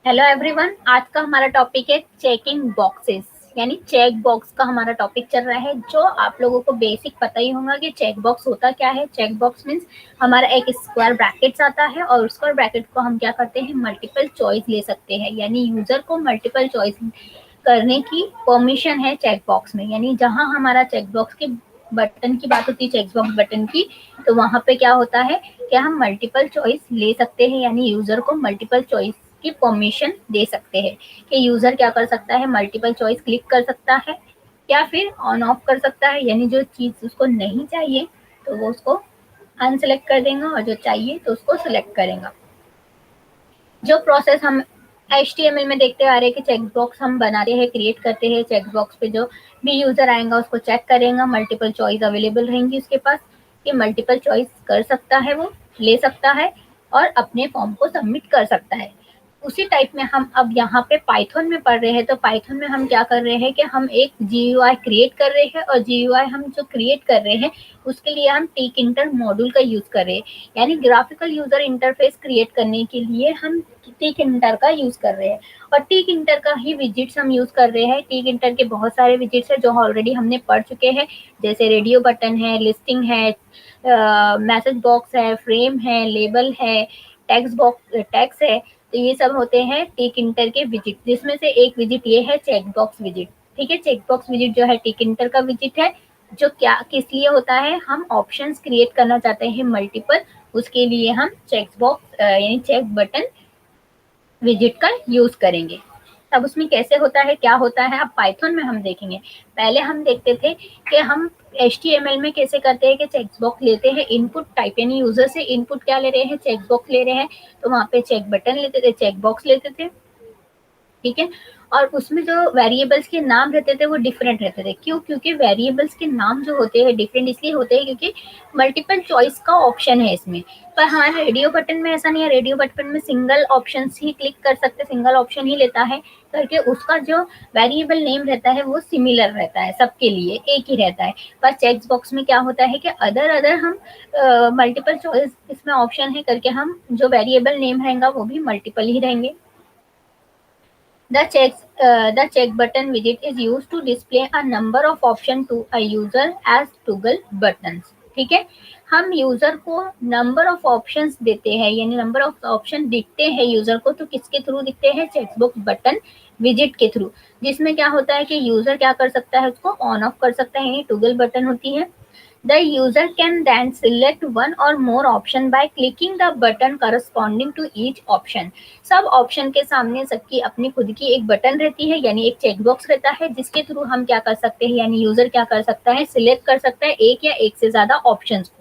Hello everyone, आज का हमारा टॉपिक है चेकिंग बॉक्सेस, यानी चेक बॉक्स का हमारा टॉपिक चल रहा है। जो आप लोगों को बेसिक पता ही होगा कि चेक बॉक्स होता क्या है। चेक बॉक्स मीन्स हमारा एक स्क्वायर ब्रैकेट्स आता है और स्क्वायर ब्रैकेट को हम क्या करते हैं, मल्टीपल चॉइस ले सकते हैं, यानी यूजर को मल्टीपल चॉइस करने की परमिशन है चेक बॉक्स में। यानी जहां हमारा चेक बॉक्स के बटन की बात होती है, चेक बॉक्स बटन की, तो वहां पे क्या होता है कि हम मल्टीपल चॉइस ले सकते हैं, यानी यूजर को मल्टीपल चॉइस की परमिशन दे सकते हैं कि यूजर क्या कर सकता है, मल्टीपल चॉइस क्लिक कर सकता है या फिर ऑन ऑफ कर सकता है। यानी जो चीज उसको नहीं चाहिए तो वो उसको अनसेलेक्ट कर देगा और जो चाहिए तो उसको सिलेक्ट करेगा। जो प्रोसेस हम HTML में देखते आ रहे हैं कि चेक बॉक्स हम बनाते हैं, क्रिएट करते हैं, चेक बॉक्स पे जो भी यूजर आएगा उसको चेक करेगा, मल्टीपल चॉइस अवेलेबल रहेंगी उसके पास कि मल्टीपल चॉइस कर सकता है, वो ले सकता है और अपने फॉर्म को सबमिट कर सकता है। उसी टाइप में हम अब यहाँ पे पाइथन में पढ़ रहे हैं, तो पाइथन में हम क्या कर रहे हैं कि हम एक GUI क्रिएट कर रहे हैं और GUI हम जो क्रिएट कर रहे हैं उसके लिए हम टिक-इंटर मॉड्यूल का यूज कर रहे हैं। यानी ग्राफिकल यूजर इंटरफेस क्रिएट करने के लिए हम टिक-इंटर का यूज कर रहे हैं और टिक-इंटर का ही विजिट्स हम यूज कर रहे हैं। टिक-इंटर के बहुत सारे विजिट्स है जो ऑलरेडी हमने पढ़ चुके हैं, जैसे रेडियो बटन है, लिस्टिंग है, मैसेज बॉक्स है, फ्रेम है, लेबल है, टेक्स्ट बॉक्स, टेक्स्ट है। तो ये सब होते हैं टिक इंटर के विजिट, जिसमें से एक विजिट ये है चेक बॉक्स विजिट। ठीक है, चेक बॉक्स विजिट जो है टिक इंटर का विजिट है, जो क्या किस लिए होता है, हम ऑप्शंस क्रिएट करना चाहते हैं मल्टीपल, उसके लिए हम चेक बॉक्स यानी चेक बटन विजिट का यूज करेंगे। अब उसमें कैसे होता है, क्या होता है, अब पाइथन में हम देखेंगे। पहले हम देखते थे कि हम HTML में कैसे करते हैं कि चेक बॉक्स लेते हैं, इनपुट टाइप, यानी यूजर से इनपुट क्या ले रहे हैं, चेक बॉक्स ले रहे हैं, तो वहां पे चेक बटन लेते थे, चेक बॉक्स लेते थे। ठीक है, और उसमें जो वेरिएबल्स के नाम रहते थे वो डिफरेंट रहते थे। क्यों? क्योंकि वेरिएबल्स के नाम जो होते हैं डिफरेंट इसलिए होते हैं क्योंकि मल्टीपल चॉइस का ऑप्शन है इसमें। पर हमारे रेडियो बटन में ऐसा नहीं है, रेडियो बटन में सिंगल ऑप्शन ही क्लिक कर सकते, सिंगल ऑप्शन ही लेता है, करके उसका जो वेरिएबल नेम रहता है वो सिमिलर रहता है, सबके लिए एक ही रहता है। पर चेक बॉक्स में क्या होता है कि अदर अदर हम मल्टीपल चॉइस इसमें ऑप्शन है करके हम जो वेरिएबल नेम रहेगा वो भी मल्टीपल ही रहेंगे। The check button widget is used to display a number of options to a user as toggle buttons. ठीक है, हम यूजर को नंबर ऑफ ऑप्शंस देते हैं, यानी नंबर ऑफ ऑप्शन दिखते हैं यूजर को, तो किसके थ्रू दिखते हैं, चेकबॉक्स बटन विजिट के थ्रू। जिसमें क्या होता है कि यूजर क्या कर सकता है, उसको ऑन ऑफ कर सकता है, यानी टॉगल बटन होती है। The user can then select one or more option by clicking the button corresponding to each option. सब ऑप्शन के सामने सबकी अपनी खुद की एक बटन रहती है, यानी एक चेक बॉक्स रहता है, जिसके थ्रू हम क्या कर सकते हैं, यानी यूजर क्या कर सकता है, सिलेक्ट कर सकता है एक या एक से ज्यादा ऑप्शंस को।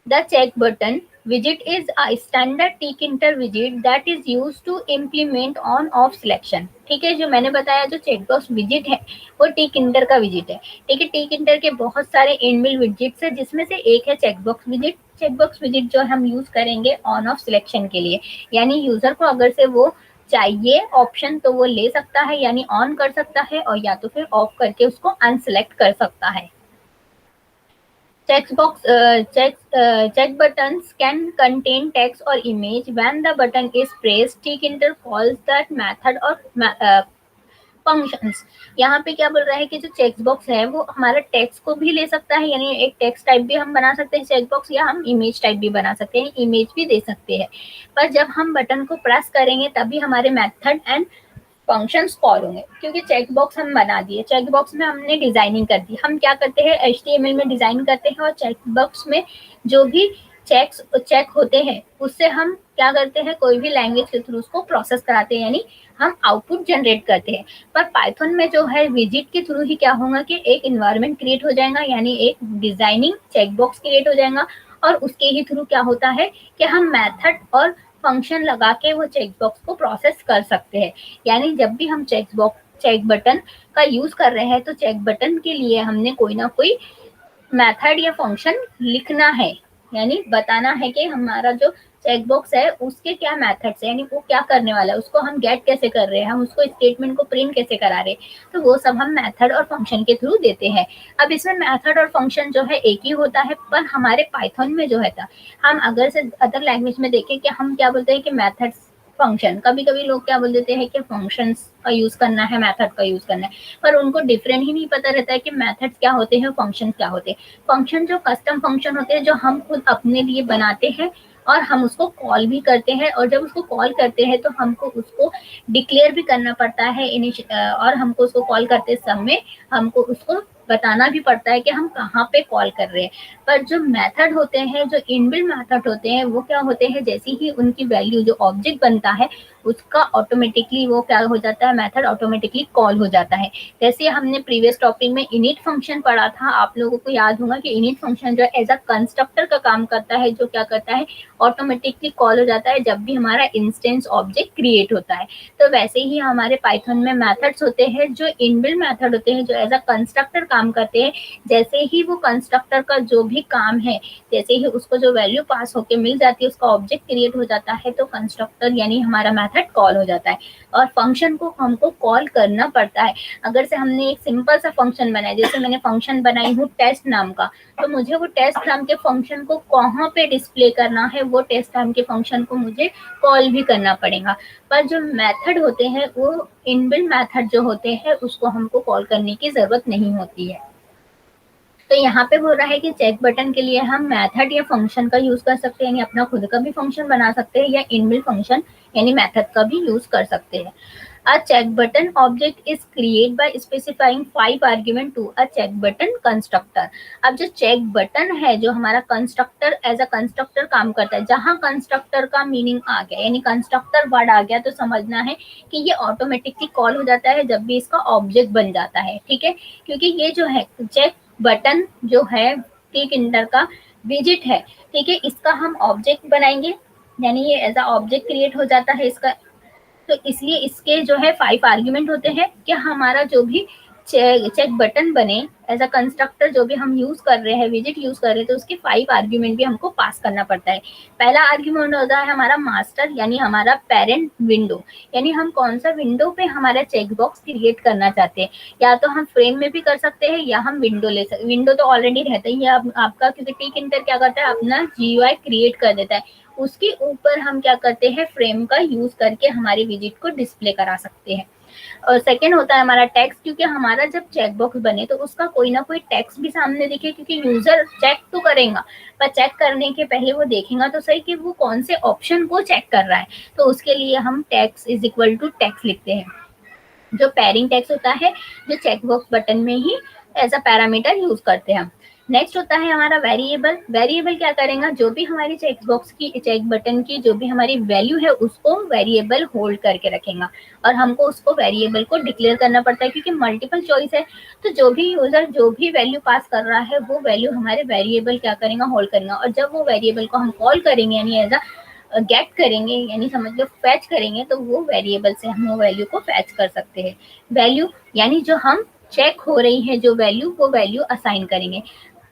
The check button widget is a standard टिक-इंटर widget that is used to implement on-off selection. ठीक है, जो मैंने बताया जो चेकबॉक्स विजिट है वो टिक-इंटर का विजिट है। ठीक है, टिक-इंटर के बहुत सारे इनबिल्ट विजिट्स है, जिसमें से एक है चेकबॉक्स विजिट। चेकबॉक्स विजिट जो हम यूज करेंगे ऑन ऑफ सिलेक्शन के लिए, यानी यूजर को अगर से वो चाहिए ऑप्शन तो वो ले सकता है, यानी ऑन कर सकता है, और या तो फिर ऑफ करके उसको अनसेलेक्ट कर सकता है। Check buttons can contain text or image. When the button is pressed, टिक-इंटर calls that method or functions. यहाँ पे क्या बोल रहा है कि जो चेक बॉक्स है वो हमारा टेक्स्ट को भी ले सकता है, यानी एक टेक्स्ट टाइप भी हम बना सकते हैं चेक बॉक्स, या हम इमेज टाइप भी बना सकते हैं, इमेज भी दे सकते हैं। पर जब हम बटन को प्रेस करेंगे तभी हमारे मेथड एंड फंक्शंस कॉल होंगे, क्योंकि चेक बॉक्स हम बना दिए, चेक बॉक्स में हमने डिजाइनिंग कर दी। हम क्या करते हैं, HTML में डिजाइन करते हैं और चेक बॉक्स में जो भी चेक होते हैं उससे हम क्या करते हैं, कोई भी लैंग्वेज के थ्रू उसको प्रोसेस कराते हैं, यानी हम आउटपुट जनरेट करते हैं। पर पाइथन में जो है विजिट के थ्रू ही क्या होगा कि एक इन्वायरमेंट क्रिएट हो जाएगा, यानी एक डिजाइनिंग चेक बॉक्स क्रिएट हो जाएगा, और उसके ही थ्रू क्या होता है कि हम मेथड और फंक्शन लगा के वो चेक बॉक्स को प्रोसेस कर सकते हैं। यानी जब भी हम चेक बटन का यूज कर रहे हैं तो चेक बटन के लिए हमने कोई ना कोई मेथड या फंक्शन लिखना है, यानी बताना है कि हमारा जो चेक बॉक्स है उसके क्या मेथड्स है, यानी वो क्या करने वाला है, उसको हम गेट कैसे कर रहे हैं, हम उसको स्टेटमेंट को प्रिंट कैसे करा रहे हैं, तो वो सब हम मेथड और फंक्शन के थ्रू देते हैं। अब इसमें मेथड और फंक्शन जो है एक ही होता है, पर हमारे पाइथन में जो है था, हम अगर से अदर लैंग्वेज में देखें कि हम क्या बोलते हैं कि मेथड्स फंक्शन। कभी कभी लोग क्या बोल देते हैं कि फंक्शंस का यूज करना है, मेथड का यूज करना है, पर उनको डिफरेंट ही नहीं पता रहता है कि मेथड क्या होते हैं, फंक्शन क्या होते हैं। फंक्शन जो कस्टम फंक्शन होते हैं, जो हम खुद अपने लिए बनाते हैं और हम उसको कॉल भी करते हैं, और जब उसको कॉल करते हैं तो हमको उसको डिक्लेयर भी करना पड़ता है और हमको उसको कॉल करते समय हमको उसको बताना भी पड़ता है कि हम कहाँ पे कॉल कर रहे हैं। पर जो मेथड होते हैं, जो इनबिल्ट मेथड होते हैं, वो क्या होते हैं, जैसे ही उनकी वैल्यू जो ऑब्जेक्ट बनता है उसका ऑटोमेटिकली वो क्या हो जाता है, मेथड ऑटोमेटिकली कॉल हो जाता है। जैसे हमने प्रीवियस टॉपिक में इनिट फंक्शन पढ़ा था, आप लोगों को याद होगा कि इनिट फंक्शन जो एज अ कंस्ट्रक्टर का काम करता है, जो क्या करता है, ऑटोमेटिकली कॉल हो जाता है जब भी हमारा इंस्टेंस ऑब्जेक्ट क्रिएट होता है। तो वैसे ही हमारे पाइथन में मेथड्स होते हैं जो इनबिल्ट मेथड होते हैं, जो एज अ कंस्ट्रक्टर काम करते हैं। जैसे ही वो कंस्ट्रक्टर का जो भी काम है, जैसे ही उसको जो वैल्यू पास होके मिल जाती है, उसका ऑब्जेक्ट क्रिएट हो जाता है, तो कंस्ट्रक्टर यानी हमारा मेथड कॉल हो जाता है। और फंक्शन को हमको कॉल करना पड़ता है। अगर से हमने एक सिंपल सा फंक्शन बनाया, जैसे मैंने फंक्शन बनाई हूँ टेस्ट नाम का, तो मुझे वो टेस्ट नाम के फंक्शन को कहाँ पे डिस्प्ले करना है, वो टेस्ट नाम के फंक्शन को मुझे कॉल भी करना पड़ेगा। पर जो मेथड होते हैं, वो इनबिल्ट मेथड जो होते हैं, उसको हमको कॉल करने की जरूरत नहीं होती है। तो यहाँ पे बोल रहा है कि चेक बटन के लिए हम मेथड या फंक्शन का यूज कर सकते हैं, यानी अपना खुद का भी फंक्शन बना सकते हैं, या इनबिल्ट फंक्शन यानी मेथड का भी यूज कर सकते हैं। A check button object is created by specifying 5 argument to a check button constructor। अब जो चेक बटन है, जो हमारा कंस्ट्रक्टर एज अ कंस्ट्रक्टर काम करता है, जहां कंस्ट्रक्टर का मीनिंग आ गया, यानी कंस्ट्रक्टर वर्ड आ गया, तो समझना है कि ये ऑटोमेटिकली कॉल हो जाता है जब भी इसका ऑब्जेक्ट बन जाता है। ठीक है, क्योंकि ये जो है चेक बटन जो है टिक इंटर का विजिट है, ठीक है, इसका हम ऑब्जेक्ट बनाएंगे, यानी ये एज अ ऑब्जेक्ट क्रिएट हो जाता है इसका। तो इसलिए इसके जो है 5 आर्ग्यूमेंट होते हैं कि हमारा जो भी चेक बटन बने एज अ कंस्ट्रक्टर, जो भी हम यूज कर रहे हैं, विजिट यूज कर रहे हैं, तो उसके 5 आर्ग्यूमेंट भी हमको पास करना पड़ता है। पहला आर्ग्यूमेंट होता है हमारा मास्टर, यानी हमारा पेरेंट विंडो, यानी हम कौन सा विंडो पे हमारा चेक बॉक्स क्रिएट करना चाहते हैं। या तो हम फ्रेम में भी कर सकते हैं, या हम विंडो ले सकते। विंडो तो ऑलरेडी रहता ही है आपका, क्योंकि टिक इंटर क्या करता है, अपना जीयूआई क्रिएट कर देता है। उसके ऊपर हम क्या करते हैं, फ्रेम का यूज करके हमारे विजिट को डिस्प्ले करा सकते हैं। और सेकेंड होता है हमारा टेक्स्ट, क्योंकि हमारा जब चेक बॉक्स बने तो उसका कोई ना कोई टेक्स्ट भी सामने दिखे, क्योंकि यूजर चेक तो करेगा, पर चेक करने के पहले वो देखेगा तो सही कि वो कौन से ऑप्शन को चेक कर रहा है। तो उसके लिए हम text is equal to text लिखते हैं, जो पैरिंग टेक्स्ट होता है, जो चेक बॉक्स बटन में ही एज अ पैरामीटर यूज करते हैं हम। नेक्स्ट होता है हमारा वेरिएबल। वेरिएबल क्या करेगा, जो भी हमारी चेक बॉक्स की, चेक बटन की जो भी हमारी वैल्यू है, उसको वेरिएबल होल्ड करके रखेगा, और हमको उसको वेरिएबल को डिक्लेयर करना पड़ता है, क्योंकि मल्टीपल चॉइस है। तो जो भी यूजर जो भी वैल्यू पास कर रहा है, वो वैल्यू हमारे वेरिएबल क्या करेगा, होल्ड करेगा। और जब वो वेरिएबल को हम कॉल करेंगे, यानी एज अ गेट करेंगे, यानी समझ लो फैच करेंगे, तो वो वेरिएबल से हम वो वैल्यू को फैच कर सकते हैं। वैल्यू यानी जो हम चेक हो रही है जो वैल्यू, वो वैल्यू असाइन करेंगे।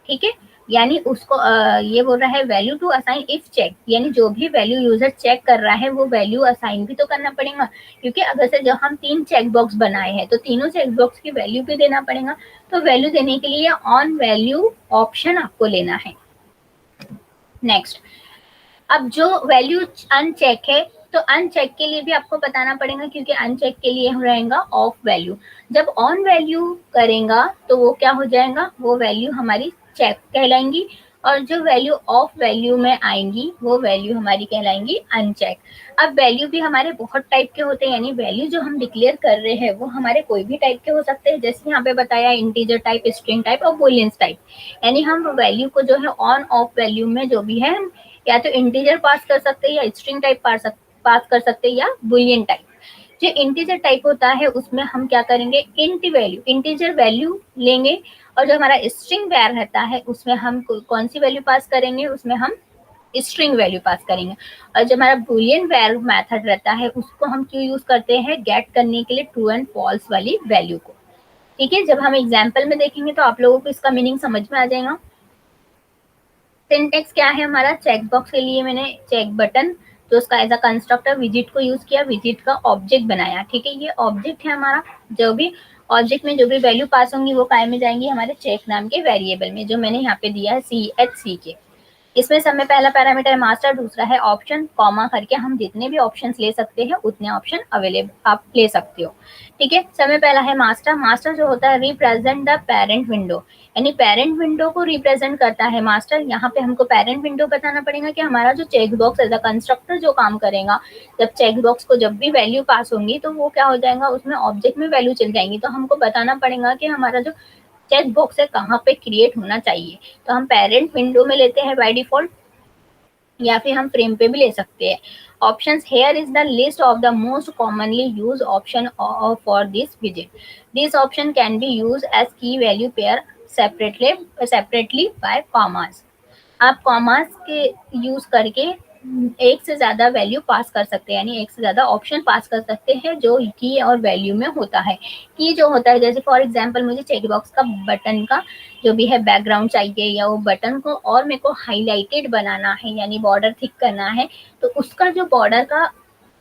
ठीक है, यानी उसको ये बोल रहा है value to assign if check, यानी जो भी वैल्यू यूजर चेक कर रहा है, वो वैल्यू असाइन भी तो करना पड़ेगा। क्योंकि अगर से जब हम 3 चेक बॉक्स बनाए हैं, तो तीनों चेक बॉक्स की वैल्यू भी देना पड़ेगा। तो वैल्यू देने के लिए ऑन वैल्यू ऑप्शन आपको लेना है। नेक्स्ट, अब जो वैल्यू अनचेक है, तो अनचेक के लिए भी आपको बताना पड़ेगा, क्योंकि अनचेक के लिए रहेगा ऑफ वैल्यू। जब ऑन वैल्यू करेगा तो वो क्या हो जाएगा, वो वैल्यू हमारी चेक कहलाएंगी, और जो वैल्यू ऑफ वैल्यू में आएंगी, वो वैल्यू हमारी कहलाएंगी अनचेक। अब वैल्यू भी हमारे बहुत टाइप के होते हैं, यानी वैल्यू जो हम डिक्लेयर कर रहे हैं, वो हमारे कोई भी टाइप के हो सकते हैं, जैसे यहाँ पे बताया इंटीजर टाइप, स्ट्रिंग टाइप और बुलियंस टाइप। यानी हम वैल्यू को जो है ऑन ऑफ वैल्यू में जो भी है, या तो इंटीजर पास कर सकते हैं, या स्ट्रिंग टाइप पास कर सकते हैं, या बुलियन टाइप। जो इंटीजर टाइप होता है, उसमें हम क्या करेंगे, इंट वैल्यू, इंटीजर वैल्यू लेंगे, और जो हमारा स्ट्रिंग वैर रहता है, उसमें हम कौन सी वैल्यू पास करेंगे, उसमें हम स्ट्रिंग वैल्यू पास करेंगे। और जो हमारा बुलियन वैर मेथड रहता है, उसको हम क्यों यूज करते हैं, गेट करने के लिए ट्रू एंड फॉल्स वाली वैल्यू को। ठीक है, जब हम एग्जाम्पल में देखेंगे तो आप लोगों को इसका मीनिंग समझ में आ जाएगा। सिंटेक्स क्या है हमारा, चेक बॉक्स के लिए मैंने चेक बटन, तो उसका एज अ कंस्ट्रक्टर विजिट को यूज किया, विजिट का ऑब्जेक्ट बनाया। ठीक है, ये ऑब्जेक्ट है हमारा, जो भी ऑब्जेक्ट में जो भी वैल्यू पास होंगी, वो काय में जाएंगी, हमारे चेक नाम के वेरिएबल में, जो मैंने यहाँ पे दिया है CHC के। इसमें सब में पहला पैरामीटर है मास्टर, दूसरा है ऑप्शन, कॉमा करके हम जितने भी ऑप्शंस ले सकते हैं उतने ऑप्शन अवेलेबल आप ले सकते हो। ठीक है, सब में पहला है मास्टर। मास्टर जो होता है रिप्रेजेंट द पेरेंट विंडो, यानी पेरेंट विंडो को रिप्रेजेंट करता है मास्टर। यहाँ पे हमको पेरेंट विंडो बताना पड़ेगा कि हमारा जो check box as a constructor जो काम करेगा, जब चेक बॉक्स को जब भी वैल्यू पास होंगी तो वो क्या हो जाएगा, उसमें ऑब्जेक्ट में वैल्यू चल जाएंगी। तो हमको बताना पड़ेगा कि हमारा जो चेक बॉक्स है कहाँ पे क्रिएट होना चाहिए। तो हम पेरेंट विंडो में लेते हैं बाय डिफॉल्ट, या फिर हम फ्रेम पे भी ले सकते हैं। Options, here is the list of the most commonly use option for this visit. This option can be use as key value pair separately by commas. आप कॉमास के यूज करके एक से ज्यादा वैल्यू पास कर सकते हैं, यानी एक से ज्यादा ऑप्शन पास कर सकते हैं जो की और वैल्यू में होता है। की जो होता है, जैसे फॉर एग्जांपल मुझे चेक बॉक्स का बटन का जो भी है बैकग्राउंड चाहिए, या वो बटन को और मेरे को हाईलाइटेड बनाना है, यानी बॉर्डर थिक करना है, तो उसका जो बॉर्डर का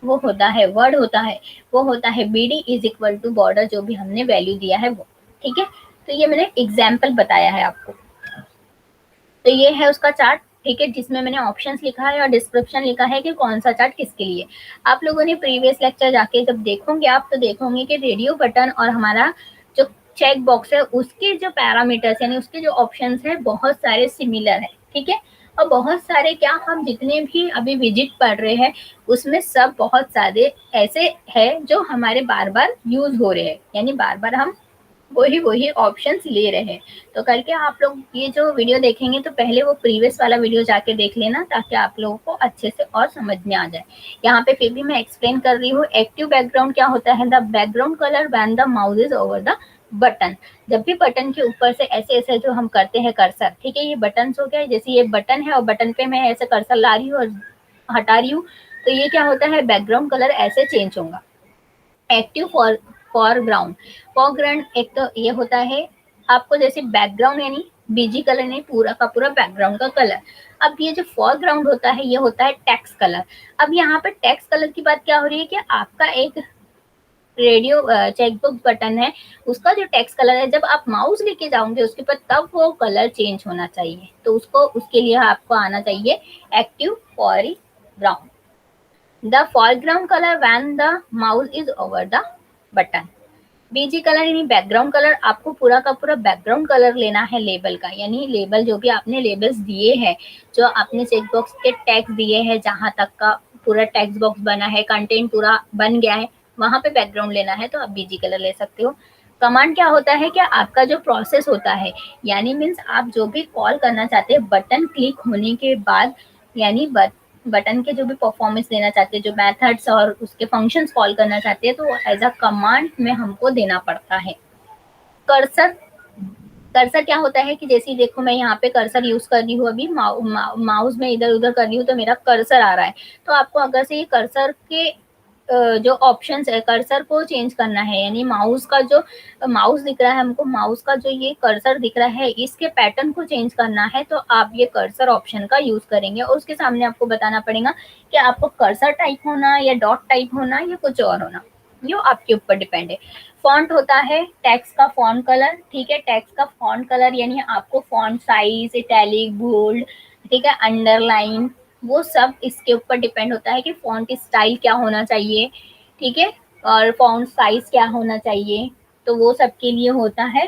वो होता है वर्ड होता है, वो होता है BD is equal to border जो भी हमने वैल्यू दिया है वो। ठीक है, तो ये मैंने एग्जाम्पल बताया है आपको। तो ये है उसका चार्ट। ठीक है, जिसमें मैंने ऑप्शंस लिखा है और डिस्क्रिप्शन लिखा है कि कौन सा चार्ट किसके लिए। आप लोगों ने प्रीवियस लेक्चर जाके जब देखोगे आप तो देखोगे कि रेडियो बटन और हमारा जो चेक बॉक्स है उसके जो पैरामीटर्स यानी उसके जो ऑप्शंस है बहुत सारे सिमिलर है। ठीक है, और बहुत सारे क्या हम जितने भी अभी विजिट पढ़ रहे हैं उसमें सब बहुत सारे ऐसे है जो हमारे बार बार यूज हो रहे हैं, यानी बार बार हम वही वही ऑप्शंस ले रहे हैं। तो करके आप लोग ये जो वीडियो देखेंगे तो पहले वो प्रीवियस वाला वीडियो जाके देख लेना ताकि आप लोगों को अच्छे से और समझ में आ जाए। यहाँ पे फिर भी मैं एक्सप्लेन कर रही हूँ। एक्टिव बैकग्राउंड क्या होता है, the background colour when the mouse is over the button. जब भी बटन के ऊपर से ऐसे ऐसे जो हम करते हैं कर्सर, ठीक है, ये बटन हो गया, जैसे ये बटन है और बटन पे मैं ऐसे कर्सर ला रही हूँ और हटा रही हूँ, तो ये क्या होता है बैकग्राउंड कलर ऐसे चेंज होगा। एक्टिव फॉरग्राउंड, फॉरग्राउंड एक तो ये होता है आपको जैसे बैकग्राउंड यानी बीजी कलर नहीं, पूरा का पूरा बैकग्राउंड का कलर। अब ये जो फॉरग्राउंड होता है ये होता है टेक्स्ट कलर। अब यहाँ पे टेक्स्ट कलर की बात क्या हो रही है कि आपका एक रेडियो चेकबुक बटन है उसका जो टेक्स्ट कलर है जब आप माउस लेके जाओगे उसके ऊपर तब वो कलर चेंज होना चाहिए। तो उसको उसके लिए आपको आना चाहिए active foreground. The foreground colour when the mouse is over the button. BG colour यानी बैकग्राउंड कलर, आपको पूरा का पूरा बैकग्राउंड कलर लेना है लेबल का, यानी लेबल जो भी आपने लेबल्स दिए हैं, जो आपने चेक बॉक्स के टैग्स दिए हैं, जहां तक का पूरा टेक्स्ट बॉक्स बना है, कंटेंट पूरा बन गया है, वहां पे बैकग्राउंड लेना है तो आप बीजी कलर ले सकते हो। कमांड क्या होता है कि आपका जो प्रोसेस होता है, यानी मीन्स आप जो भी कॉल करना चाहते हैं बटन क्लिक होने के बाद, यानी बटन के जो भी परफॉर्मेंस देना चाहते हैं, जो मेथड्स और उसके फंक्शंस कॉल करना चाहते हैं, तो वो एज अ कमांड में हमको देना पड़ता है। कर्सर, कर्सर क्या होता है कि जैसे देखो मैं यहाँ पे कर्सर यूज कर रही हूँ, अभी माउस में इधर उधर कर रही हूँ तो मेरा कर्सर आ रहा है। तो आपको अगर से ये कर्सर के जो ऑप्शंस है कर्सर को चेंज करना है, यानी माउस का जो माउस दिख रहा है हमको, माउस का जो ये कर्सर दिख रहा है इसके पैटर्न को चेंज करना है तो आप ये कर्सर ऑप्शन का यूज करेंगे और उसके सामने आपको बताना पड़ेगा कि आपको कर्सर टाइप होना या डॉट टाइप होना या कुछ और होना, ये आपके ऊपर डिपेंड है। फॉन्ट होता है टेक्स्ट का फॉन्ट कलर। ठीक है, टेक्स्ट का फॉन्ट कलर यानी आपको फॉन्ट साइज, इटैलिक, बोल्ड, ठीक है, अंडरलाइन, वो सब इसके ऊपर डिपेंड होता है कि फॉन्ट स्टाइल क्या होना चाहिए। ठीक है, और फॉन्ट साइज क्या होना चाहिए, तो वो सब के लिए होता है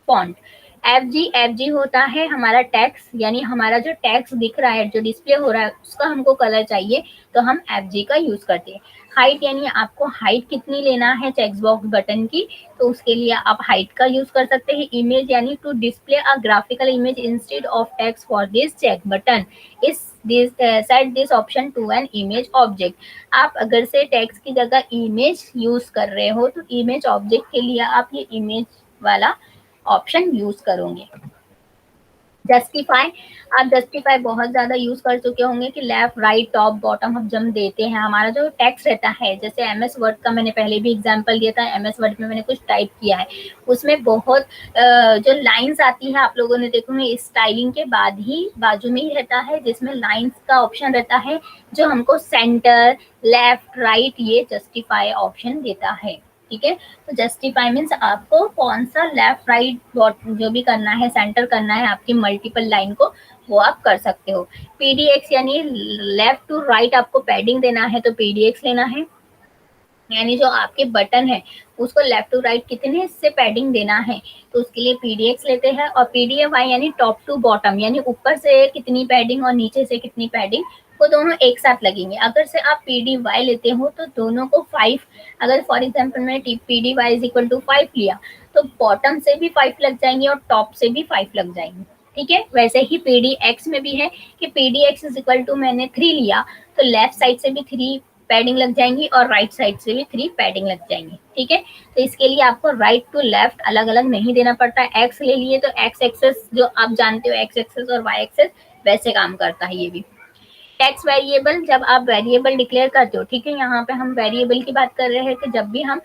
फॉन्ट। एफ जी होता है हमारा टेक्स्ट, यानी हमारा जो टेक्स्ट दिख रहा है जो डिस्प्ले हो रहा है उसका हमको कलर चाहिए तो हम एफ का यूज करते हैं। हाइट यानी आपको हाइट कितनी लेना है चेक बॉक्स बटन की, तो उसके लिए आप हाइट का यूज कर सकते हैं। इमेज यानी to display a graphical image instead of text for this check button is this set this option to an image object. आप अगर से टेक्स्ट की जगह इमेज यूज कर रहे हो तो इमेज ऑब्जेक्ट के लिए आप ये इमेज वाला ऑप्शन यूज करोगे। जस्टिफाई, आप जस्टिफाई बहुत ज्यादा यूज कर चुके होंगे कि लेफ्ट राइट टॉप बॉटम हम जब देते हैं हमारा जो टेक्स्ट रहता है, जैसे एमएस वर्ड का मैंने पहले भी एग्जांपल दिया था, एमएस वर्ड में मैंने कुछ टाइप किया है उसमें बहुत जो लाइंस आती है आप लोगों ने देखोगे स्टाइलिंग के बाद ही बाजू में ही रहता है जिसमें लाइंस का ऑप्शन रहता है जो हमको सेंटर लेफ्ट राइट ये जस्टिफाई ऑप्शन देता है। ठीक है। तो जस्टिफाई मीन्स आपको कौन सा लेफ्ट राइट जो भी करना है, सेंटर करना है आपकी मल्टीपल लाइन को, वो आप कर सकते हो। पीडीएक्स यानी लेफ्ट टू राइट आपको पैडिंग देना है तो पीडीएक्स लेना है, यानी जो आपके बटन है उसको लेफ्ट टू राइट कितने इससे पैडिंग देना है तो उसके लिए पीडीएक्स लेते हैं। और पीडीएवाई यानी टॉप टू बॉटम, यानी ऊपर से कितनी पैडिंग और नीचे से कितनी पैडिंग, वो दोनों एक साथ लगेंगे। अगर से आप पीडीवाई लेते हो तो दोनों को 5, अगर फॉर एग्जाम्पल मैंने पीडीवाई इज इक्वल टू 5 लिया तो बॉटम से भी 5 लग जाएंगे और टॉप से भी 5 लग जाएंगे, ठीक है। वैसे ही पीडीएक्स में भी है कि पीडीएक्स इज इक्वल टू मैंने 3 लिया तो लेफ्ट साइड से भी 3 पैडिंग लग जाएंगी और राइट साइड से भी 3 पैडिंग लग जाएंगी, ठीक है। तो इसके लिए आपको राइट टू लेफ्ट अलग अलग नहीं देना पड़ता है। एक्स ले लिए तो एक्स एक्सेस जो आप जानते हो, एक्स एक्सेस और वाई एक्सेस, वैसे काम करता है ये भी। टेक्स्ट वेरिएबल, जब आप वेरिएबल डिक्लेयर करते हो, ठीक है, यहाँ पे हम वेरिएबल की बात कर रहे हैं कि जब भी हम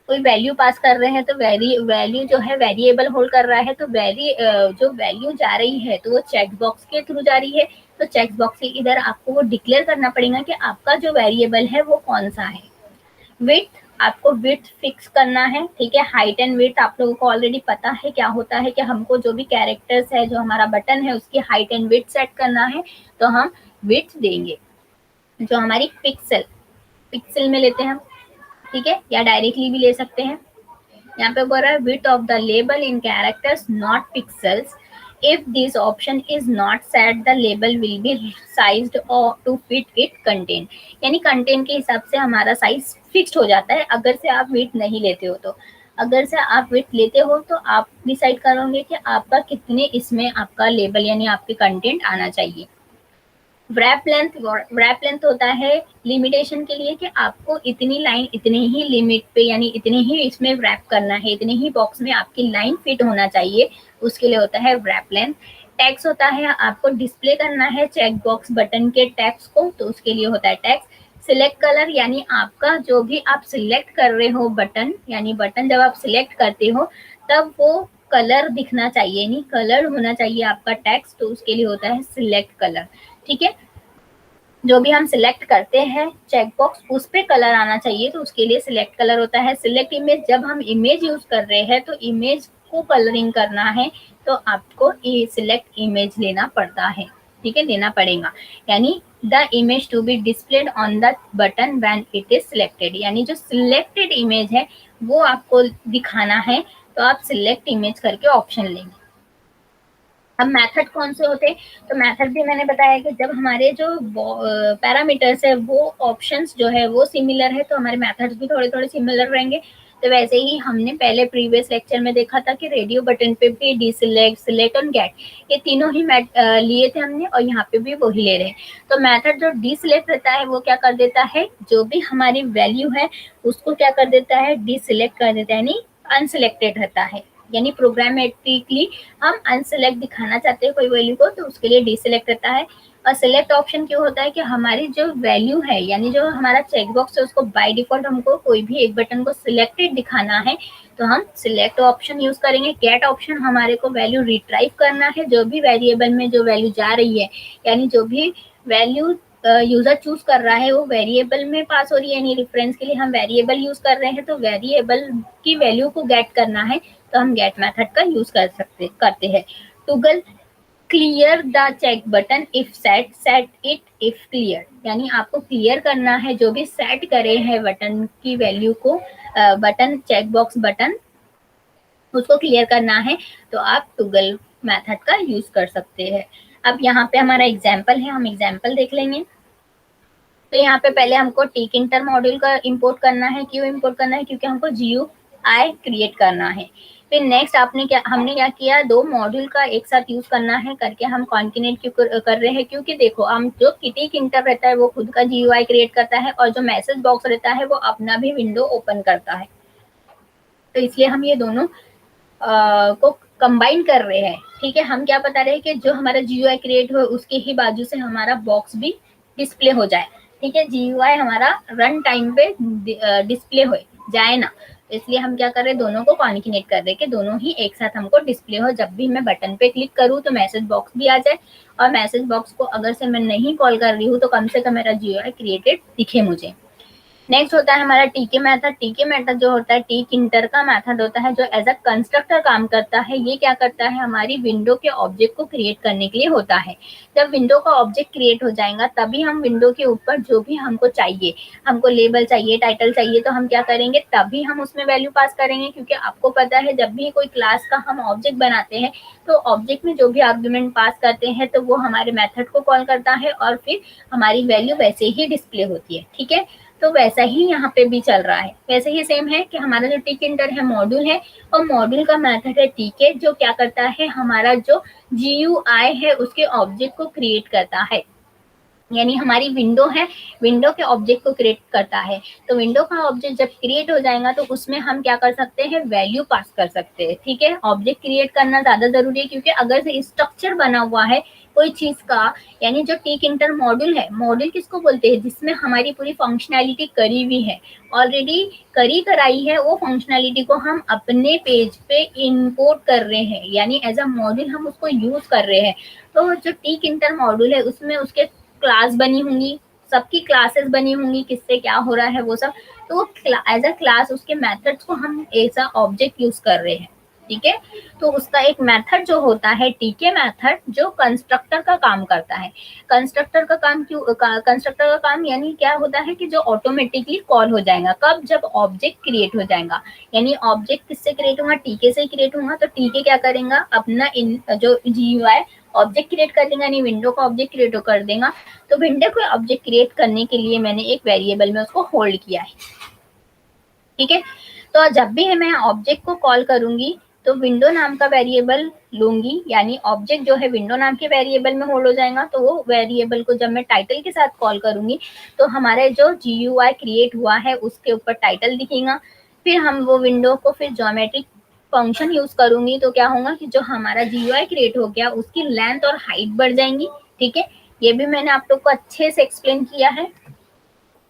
कोई वैल्यू पास कर रहे हैं तो वैल्यू जो है वेरिएबल होल्ड कर रहा है तो जो वैल्यू जा रही है तो वो चेक बॉक्स के थ्रू जा रही है। तो चेक बॉक्स के इधर आपको वो डिक्लेयर करना पड़ेगा कि आपका जो वेरिएबल है वो कौन सा है। विड्थ, आपको विड्थ फिक्स करना है, ठीक है। हाइट एंड विड्थ आप लोगों को ऑलरेडी पता है क्या होता है कि हमको जो भी कैरेक्टर्स है, जो हमारा बटन है उसकी हाइट एंड विड्थ सेट करना है तो हम विड्थ देंगे। जो हमारी पिक्सल में लेते हैं हम, ठीक है, या डायरेक्टली भी ले सकते हैं। यहाँ पे बोल रहा है width of the label in characters not pixels, if this option is not set the label will be sized or to fit it content, यानी कंटेंट के हिसाब से हमारा साइज फिक्स्ड हो जाता है अगर से आप विड्थ नहीं लेते हो तो। अगर से आप विड्थ लेते हो तो आप डिसाइड करोगे कि आपका कितने इसमें आपका लेबल यानी आपके कंटेंट आना चाहिए। व्रैप लेंथ होता है लिमिटेशन के लिए कि आपको इतनी लाइन इतने ही लिमिट पे यानी इतने ही इसमें व्रैप करना है, इतने ही बॉक्स में आपकी लाइन फिट होना चाहिए, उसके लिए होता है व्रैप लेंथ। टैक्स होता है आपको डिस्प्ले करना है चेक बॉक्स बटन के टैक्स को तो उसके लिए होता है टैक्स। सिलेक्ट कलर, यानी आपका जो भी आप सिलेक्ट कर रहे हो बटन, यानी बटन जब आप सिलेक्ट करते हो तब वो कलर दिखना चाहिए, यानी कलर होना चाहिए आपका टैक्स, तो उसके लिए होता है सिलेक्ट कलर, ठीक है। जो भी हम सिलेक्ट करते हैं चेक बॉक्स उस पे कलर आना चाहिए तो उसके लिए सिलेक्ट कलर होता है। सिलेक्ट इमेज, जब हम इमेज यूज कर रहे हैं तो इमेज को कलरिंग करना है तो आपको सिलेक्ट इमेज लेना पड़ता है, ठीक है, देना पड़ेगा। यानी the image to be displayed on the button when it is selected, यानी जो सिलेक्टेड इमेज है वो आपको दिखाना है तो आप सिलेक्ट इमेज करके ऑप्शन लेंगे। अब मेथड कौन से होते हैं, तो मेथड भी मैंने बताया कि जब हमारे जो पैरामीटर्स है वो ऑप्शंस जो है वो सिमिलर है तो हमारे मेथड्स भी थोड़े थोड़े सिमिलर रहेंगे। तो वैसे ही हमने पहले प्रीवियस लेक्चर में देखा था कि रेडियो बटन पे भी डिसलेक्ट, सिलेक्ट और गेट, ये तीनों ही लिए थे हमने और यहाँ पे भी वही ले रहे हैं। तो मेथड जो डिसलेक्ट रहता है वो क्या कर देता है, जो भी हमारी वैल्यू है उसको क्या कर देता है, डिसलेक्ट कर देता है, यानी अनसिलेक्टेड रहता है। यानी प्रोग्रामेटिकली हम अनसिलेक्ट दिखाना चाहते हैं कोई वैल्यू को तो उसके लिए डिसिलेक्ट रहता है। और सिलेक्ट ऑप्शन क्यों होता है कि हमारी जो वैल्यू है यानी जो हमारा चेकबॉक्स है उसको बाय डिफॉल्ट हमको कोई भी एक बटन को सिलेक्टेड दिखाना है तो हम सिलेक्ट ऑप्शन यूज करेंगे। गेट ऑप्शन हमारे को वैल्यू रिट्राइव करना है, जो भी वेरिएबल में जो वैल्यू जा रही है यानी जो भी वैल्यू यूजर चूज कर रहा है वो वेरिएबल में पास हो रही है, यानी रेफरेंस के लिए हम वेरिएबल यूज कर रहे हैं तो वेरिएबल की वैल्यू को गेट करना है तो हम गेट मेथड का यूज करते हैं। Toggle, clear the check button if set it if clear, यानी आपको क्लियर करना है जो भी सेट करे हैं बटन की वैल्यू को, बटन चेक बॉक्स बटन उसको क्लियर करना है तो आप टुगल मेथड का यूज कर सकते हैं। अब यहाँ पे हमारा एग्जाम्पल है, हम एग्जाम्पल देख लेंगे। तो यहाँ पे पहले हमको टिक इंटर मॉड्यूल का इंपोर्ट करना है। क्यों इंपोर्ट करना है, क्योंकि हमको GUI क्रिएट करना है। फिर नेक्स्ट हमने क्या किया, दो मॉड्यूल का एक साथ यूज करना है करके हम कॉन्किनेट क्यों कर रहे हैं, क्योंकि देखो हम जो टिक इंटर रहता है वो खुद का GUI क्रिएट करता है और जो मैसेज बॉक्स रहता है वो अपना भी विंडो ओपन करता है। तो इसलिए हम ये दोनों को कंबाइन कर रहे हैं, ठीक है। हम क्या बता रहे हैं कि जो हमारा GUI क्रिएट हो उसके ही बाजू से हमारा बॉक्स भी डिस्प्ले हो जाए, ठीक है। GUI हमारा रन टाइम पे डिस्प्ले हो जाए ना, तो इसलिए हम क्या कर रहे हैं, दोनों को कॉन्किनेट कर रहे हैं कि दोनों ही एक साथ हमको डिस्प्ले हो। जब भी मैं बटन पे क्लिक करूँ तो मैसेज बॉक्स भी आ जाए और मैसेज बॉक्स को अगर से मैं नहीं कॉल कर रही हूँ तो कम से कम मेरा GUI क्रिएटेड दिखे मुझे। नेक्स्ट होता है हमारा टीके मेथड। टीके मेथड जो होता है टीक इंटर का मेथड होता है, जो एज अ कंस्ट्रक्टर काम करता है। ये क्या करता है, हमारी विंडो के ऑब्जेक्ट को क्रिएट करने के लिए होता है। जब विंडो का ऑब्जेक्ट क्रिएट हो जाएगा तभी हम विंडो के ऊपर जो भी हमको चाहिए, हमको लेबल चाहिए, टाइटल चाहिए, तो हम क्या करेंगे, तभी हम उसमें वैल्यू पास करेंगे। क्योंकि आपको पता है जब भी कोई क्लास का हम ऑब्जेक्ट बनाते हैं तो ऑब्जेक्ट में जो भी आर्ग्यूमेंट पास करते हैं तो वो हमारे मेथड को कॉल करता है और फिर हमारी वैल्यू वैसे ही डिस्प्ले होती है। ठीक है, तो वैसा ही यहाँ पे भी चल रहा है, वैसे ही सेम है कि हमारा जो टिक इंटर है मॉड्यूल है, और मॉड्यूल का मेथड है टीके, जो क्या करता है, हमारा जो GUI है उसके ऑब्जेक्ट को क्रिएट करता है। यानी हमारी विंडो है, विंडो के ऑब्जेक्ट को क्रिएट करता है। तो विंडो का ऑब्जेक्ट जब क्रिएट हो जाएगा तो उसमें हम क्या कर सकते हैं, वैल्यू पास कर सकते हैं। ठीक है, ऑब्जेक्ट क्रिएट करना ज्यादा जरूरी है, क्योंकि अगर से स्ट्रक्चर बना हुआ है कोई चीज का, यानी जो टिक इंटर मॉड्यूल है, मॉड्यूल किसको बोलते हैं, जिसमें हमारी पूरी फंक्शनैलिटी करी हुई है, ऑलरेडी करी कराई है, वो फंक्शनैलिटी को हम अपने पेज पे इंपोर्ट कर रहे हैं, यानी एज अ मॉड्यूल हम उसको यूज कर रहे हैं। तो जो टिक इंटर मॉड्यूल है उसमें उसके क्लास बनी होंगी, सबकी क्लासेस बनी होंगी, किससे क्या हो रहा है वो सब, तो एज अ क्लास उसके मेथड्स को हम एज अ ऑब्जेक्ट यूज कर रहे हैं। ठीक है, तो उसका एक मेथड जो होता है टीके मेथड, जो कंस्ट्रक्टर का काम करता है। कंस्ट्रक्टर का काम क्यों, कंस्ट्रक्टर का काम यानी क्या होता है कि जो ऑटोमेटिकली कॉल हो जाएगा, कब, जब ऑब्जेक्ट क्रिएट हो जाएगा। यानी ऑब्जेक्ट किससे क्रिएट होगा, टीके से क्रिएट होगा, तो टीके क्या करेगा, अपना इन जो GUI ऑब्जेक्ट क्रिएट कर देगा, यानी विंडो का ऑब्जेक्ट क्रिएट कर देगा। तो विंडो को ऑब्जेक्ट क्रिएट करने के लिए मैंने एक वेरिएबल में उसको होल्ड किया है। ठीक है, तो जब भी मैं ऑब्जेक्ट को कॉल करूंगी तो विंडो नाम का वेरिएबल लूंगी, यानी ऑब्जेक्ट जो है विंडो नाम के वेरिएबल में होल्ड हो जाएगा। तो वो वेरिएबल को जब मैं टाइटल के साथ कॉल करूंगी तो हमारे जो GUI क्रिएट हुआ है उसके ऊपर टाइटल दिखेगा। फिर हम वो विंडो को फिर ज्योमेट्रिक फंक्शन यूज करूंगी तो क्या होगा कि जो हमारा GUI क्रिएट हो गया उसकी लेंथ और हाइट बढ़ जाएंगी। ठीक है, ये भी मैंने आप लोग को अच्छे से एक्सप्लेन किया है।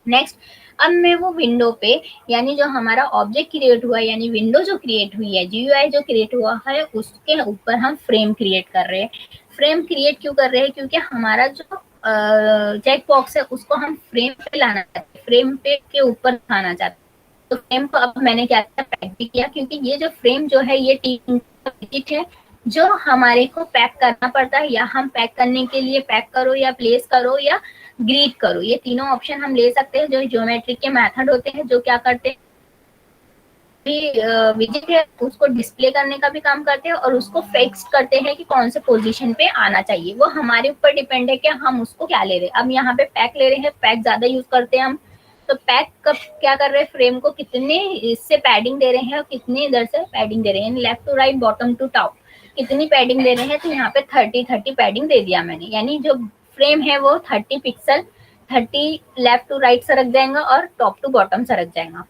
नेक्स्ट, अब मैं वो विंडो पे, यानी जो हमारा ऑब्जेक्ट क्रिएट हुआ है, यानी विंडो जो क्रिएट हुई है, GUI जो क्रिएट हुआ है, उसके ऊपर हम फ्रेम क्रिएट कर रहे हैं। फ्रेम क्रिएट क्यों कर रहे हैं, क्योंकि हमारा जो चेक बॉक्स है उसको हम फ्रेम पे लाना चाहते हैं, फ्रेम पे के ऊपर लाना चाहते हैं। तो फ्रेम को अब मैंने क्या किया, पैक भी किया, क्योंकि ये जो फ्रेम जो है ये टिक है, जो हमारे को पैक करना पड़ता है, या हम पैक करने के लिए पैक करो या प्लेस करो या ग्रीड करो, ये तीनों ऑप्शन हम ले सकते हैं। जो ज्योमेट्रिक के मेथड होते हैं जो क्या करते हैं, विजिट है उसको डिस्प्ले करने का भी काम करते हैं और उसको फिक्स करते हैं कि कौन से पोजीशन पे आना चाहिए। वो हमारे ऊपर डिपेंड है कि हम उसको क्या ले रहे हैं। अब यहाँ पे पैक ले रहे हैं, पैक ज्यादा यूज करते हैं हम, तो पैक कब क्या कर रहे हैं, फ्रेम को कितने इससे पैडिंग दे रहे हैं और कितने इधर से पैडिंग दे रहे हैं, left to right, bottom to top, कितनी पैडिंग दे रहे हैं। तो यहाँ पे 30 पैडिंग दे दिया मैंने, यानी जो फ्रेम है वो 30 पिक्सल, 30 लेफ्ट टू राइट सरक जाएगा और टॉप टू बॉटम सरक जाएगा।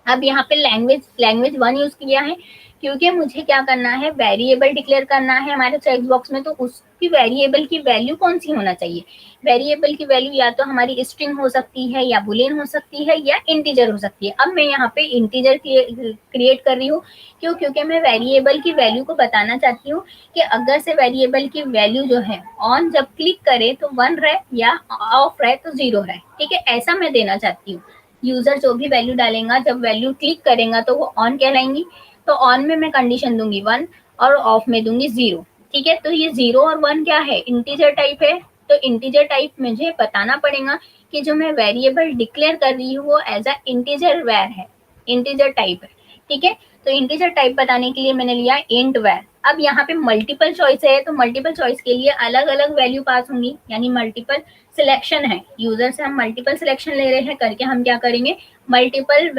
अब यहाँ पे लैंग्वेज 1 यूज किया है, क्योंकि मुझे क्या करना है, वेरिएबल डिक्लेयर करना है हमारे चेक बॉक्स में। तो उसकी वेरिएबल की वैल्यू कौन सी होना चाहिए, वेरिएबल की वैल्यू या तो हमारी स्ट्रिंग हो सकती है, या बुलियन हो सकती है, या इंटीजर हो सकती है। अब मैं यहाँ पे इंटीजर क्रिएट कर रही हूँ, क्यों, क्योंकि मैं वेरिएबल की वैल्यू को बताना चाहती हूँ कि अगर से वेरिएबल की वैल्यू जो है ऑन जब क्लिक करे तो 1 रहे, या ऑफ रहे तो 0 रहे। ठीक है, ऐसा मैं देना चाहती हूँ। यूजर जो भी वैल्यू डालेगा, जब वैल्यू क्लिक करेगा तो वो ऑन कहलाएंगी। तो ऑन में मैं कंडीशन दूंगी 1 और ऑफ में दूंगी 0। ठीक है, तो ये 0 और 1 क्या है, इंटीजर टाइप है। तो इंटीजर टाइप मुझे बताना पड़ेगा कि जो मैं वेरिएबल डिक्लेयर कर रही हूँ वो एज अ इंटीजर वेर है, इंटीजर टाइप है। ठीक है, तो इंटीजर टाइप बताने के लिए मैंने लिया इंट वेर। अब यहाँ पे मल्टीपल चॉइस है, तो मल्टीपल चॉइस के लिए अलग अलग वैल्यू पास होंगी, यानी मल्टीपल सिलेक्शन है, यूजर से हम मल्टीपल सिलेक्शन ले रहे हैं करके हम क्या करेंगे, मल्टीपल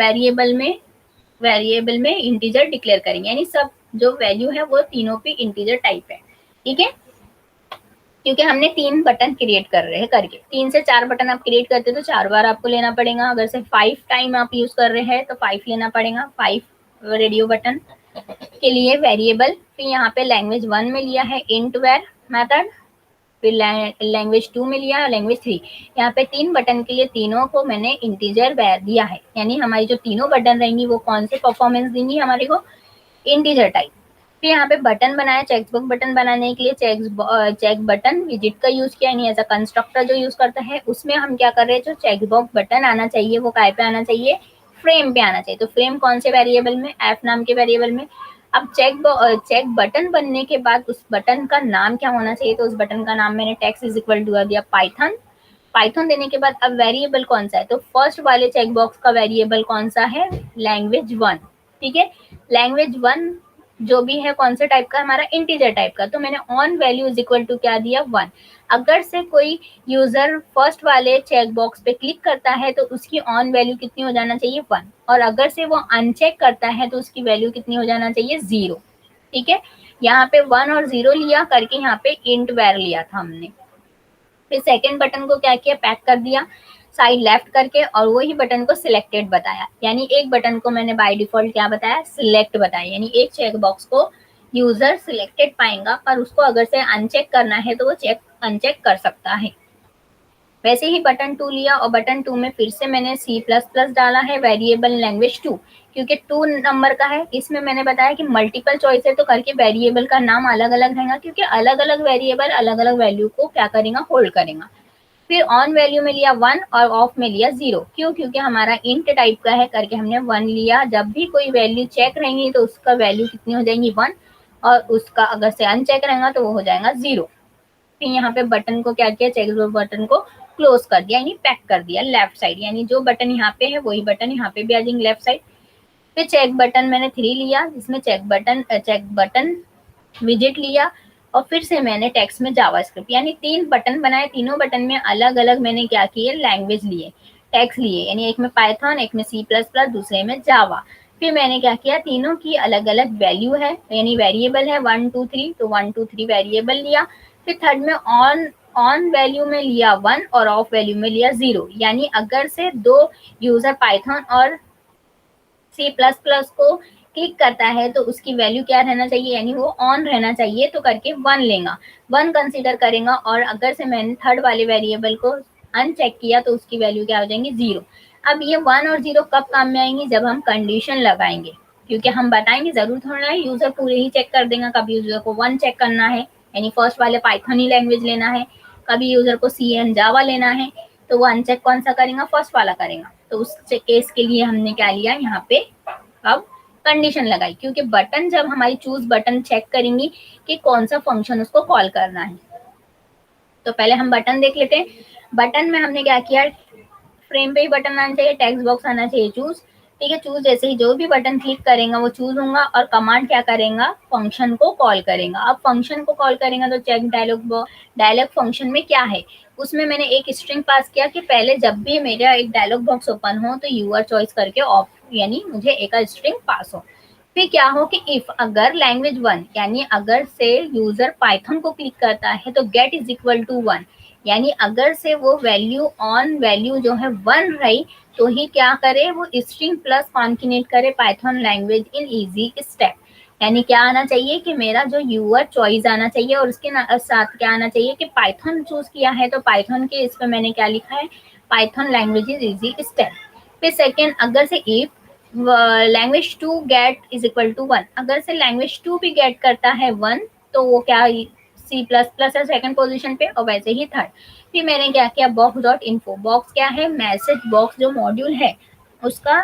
वेरिएबल में इंटीजर डिक्लेयर करेंगे, यानी सब जो वैल्यू है वो तीनों पे इंटीजर टाइप है। ठीक है, क्योंकि हमने 3 बटन क्रिएट कर रहे हैं करके, 3 से 4 बटन आप क्रिएट करते तो 4 बार आपको लेना पड़ेगा। अगर से 5 टाइम आप यूज कर रहे हैं तो 5 लेना पड़ेगा, 5 रेडियो बटन के लिए वेरिएबल। फिर यहाँ पे लैंग्वेज 1 में लिया है इंट वेर मेथड, फिर लैंग्वेज 2 में लिया, लैंग्वेज 3। यहाँ पे 3 बटन के लिए तीनों को मैंने इंटीजर वेर दिया है, यानी हमारी जो तीनों बटन रहेंगी वो कौन से परफॉर्मेंस देंगी हमारे को, इंटीजर टाइप। फिर यहाँ पे बटन बनाया, चेकबॉक्स बटन बनाने के लिए चेक बटन विजिट का यूज किया, यानी एज अ कंस्ट्रक्टर जो यूज करता है उसमें हम क्या कर रहे हैं, जो चेकबॉक्स बटन आना चाहिए वो काय पे आना चाहिए, फ्रेम पे आना चाहिए। तो फ्रेम कौन से वेरिएबल में, एफ नाम के वेरिएबल में। अब चेक बटन बनने के बाद उस बटन का नाम क्या होना चाहिए, तो उस बटन का नाम मैंने टेक्स्ट इज इक्वल टू दिया पाइथन। पाइथन देने के बाद अब वेरिएबल कौन सा है, तो फर्स्ट वाले चेकबॉक्स का वेरिएबल कौन सा है, लैंग्वेज वन। ठीक है, लैंग्वेज वन जो भी है कौन से टाइप का, हमारा इंटीजर टाइप का, तो मैंने on value is equal to क्या दिया, वन। अगर से कोई यूजर फर्स्ट वाले चेक बॉक्स पे क्लिक करता है तो उसकी ऑन वैल्यू कितनी हो जाना चाहिए, वन, और अगर से वो अनचेक करता है तो उसकी वैल्यू कितनी हो जाना चाहिए, जीरो। ठीक है, यहाँ पे वन और जीरो लिया करके यहाँ पे इंट वैर लिया था हमने। फिर सेकंड बटन को क्या किया, पैक कर दिया साइड लेफ्ट करके, और वही बटन को सिलेक्टेड बताया, यानी एक बटन को मैंने बाय डिफॉल्ट क्या बताया, सिलेक्ट बताया, यानी एक चेक बॉक्स को यूजर सिलेक्टेड पाएगा, पर उसको अगर से अनचेक करना है तो वो चेक अनचेक कर सकता है। वैसे ही बटन टू लिया, और बटन टू में फिर से मैंने सी प्लस प्लस डाला है, वेरिएबल लैंग्वेज टू, क्योंकि टू नंबर का है। इसमें मैंने बताया कि मल्टीपल चॉइस है तो करके वेरिएबल का नाम अलग अलग रहेगा, क्योंकि अलग अलग वेरिएबल अलग अलग वैल्यू को क्या करेगा, होल्ड करेगा। फिर ऑन वैल्यू में लिया वन और ऑफ में लिया जीरो, क्यों, क्योंकि हमारा इंट टाइप का है करके हमने वन लिया। जब भी कोई वैल्यू चेक रहेंगी तो उसका वैल्यू कितनी हो जाएंगी, वन, और उसका अगर से अनचेक रहेगा तो वो हो जाएगा जीरो। फिर यहाँ पे बटन को क्या किया, चेक बटन को क्लोज कर दिया, यानी पैक कर दिया लेफ्ट साइड, यानी जो बटन यहाँ पे है वही बटन यहाँ पे भी आ जाएंगे लेफ्ट साइड। फिर चेक बटन मैंने थ्री लिया, जिसमें चेक बटन विजिट लिया, और फिर से मैंने टेक्स्ट में जावास्क्रिप्ट, यानी तीन बटन बनाए, तीनों बटन में अलग अलग मैंने क्या किए, लैंग्वेज लिए, टेक्स्ट लिए, यानी एक में पाइथन, एक में सी प्लस प्लस, दूसरे में जावा। फिर मैंने क्या किया, तीनों की अलग अलग वैल्यू है, यानी वेरिएबल है वन टू थ्री, तो वन टू थ्री वेरिएबल लिया। फिर थर्ड में ऑन वैल्यू में लिया वन और ऑफ वैल्यू में लिया जीरो, यानी अगर से दो यूजर पाइथन और सी प्लस प्लस को क्लिक करता है तो उसकी वैल्यू क्या रहना चाहिए, यानी वो ऑन रहना चाहिए, तो करके वन लेगा, वन कंसीडर करेगा। और अगर से मैंने थर्ड वाले वेरिएबल को अनचेक किया तो उसकी वैल्यू क्या हो जाएंगी, जीरो। अब ये वन और जीरो कब काम में आएंगी, जब हम कंडीशन लगाएंगे, क्योंकि हम बताएंगे जरूर थोड़ा है यूजर पूरे ही चेक कर देगा, कभी यूजर को वन चेक करना है, यानी फर्स्ट वाले पाइथन ही लैंग्वेज लेना है, कभी यूजर को सी एंड जावा लेना है, तो वो अनचेक कौन सा करेगा, फर्स्ट वाला करेगा। तो उस केस के लिए हमने क्या लिया यहाँ पे, अब कंडीशन लगाई, क्योंकि बटन जब हमारी चूज बटन चेक करेंगी कि कौन सा फंक्शन उसको कॉल करना है। तो पहले हम बटन देख लेते हैं। बटन में हमने क्या किया, फ्रेम पे ही बटन आना चाहिए, टेक्स्ट बॉक्स आना चाहिए चूज। ठीक है, चूज जैसे ही जो भी बटन क्लिक करेगा वो चूज होगा, और कमांड क्या करेगा, फंक्शन को कॉल करेगा। अब फंक्शन को कॉल करेगा तो चेक डायलॉग फंक्शन में क्या है, उसमें मैंने एक स्ट्रिंग पास किया कि पहले जब भी मेरा एक डायलॉग बॉक्स ओपन हो तो यूआर चॉइस करके ऑफ, यानी मुझे एक स्ट्रिंग पास हो। फिर क्या हो कि इफ अगर लैंग्वेज वन, यानी अगर से यूजर पाइथन को क्लिक करता है तो get is equal to one, यानी अगर से वो वैल्यू ऑन वैल्यू जो है वन रही तो ही क्या करे, वो स्ट्रिंग प्लस कॉन्किनेट करे Python language in easy step, यानी क्या आना चाहिए कि मेरा जो यूआर चॉइस आना चाहिए, और उसके साथ क्या आना चाहिए कि पाइथन चूज किया है तो पाइथन के इस पे मैंने क्या लिखा है, Python language is easy step. फिर सेकेंड, अगर से if language to get is equal to one, अगर से लैंग्वेज टू भी गेट करता है वन तो वो क्या, सी प्लस प्लस है सेकेंड पोजिशन पे, और वैसे ही थर्ड। फिर मैंने क्या किया, बॉक्स डॉट इन्फो, बॉक्स क्या है, मैसेज बॉक्स जो मॉड्यूल है उसका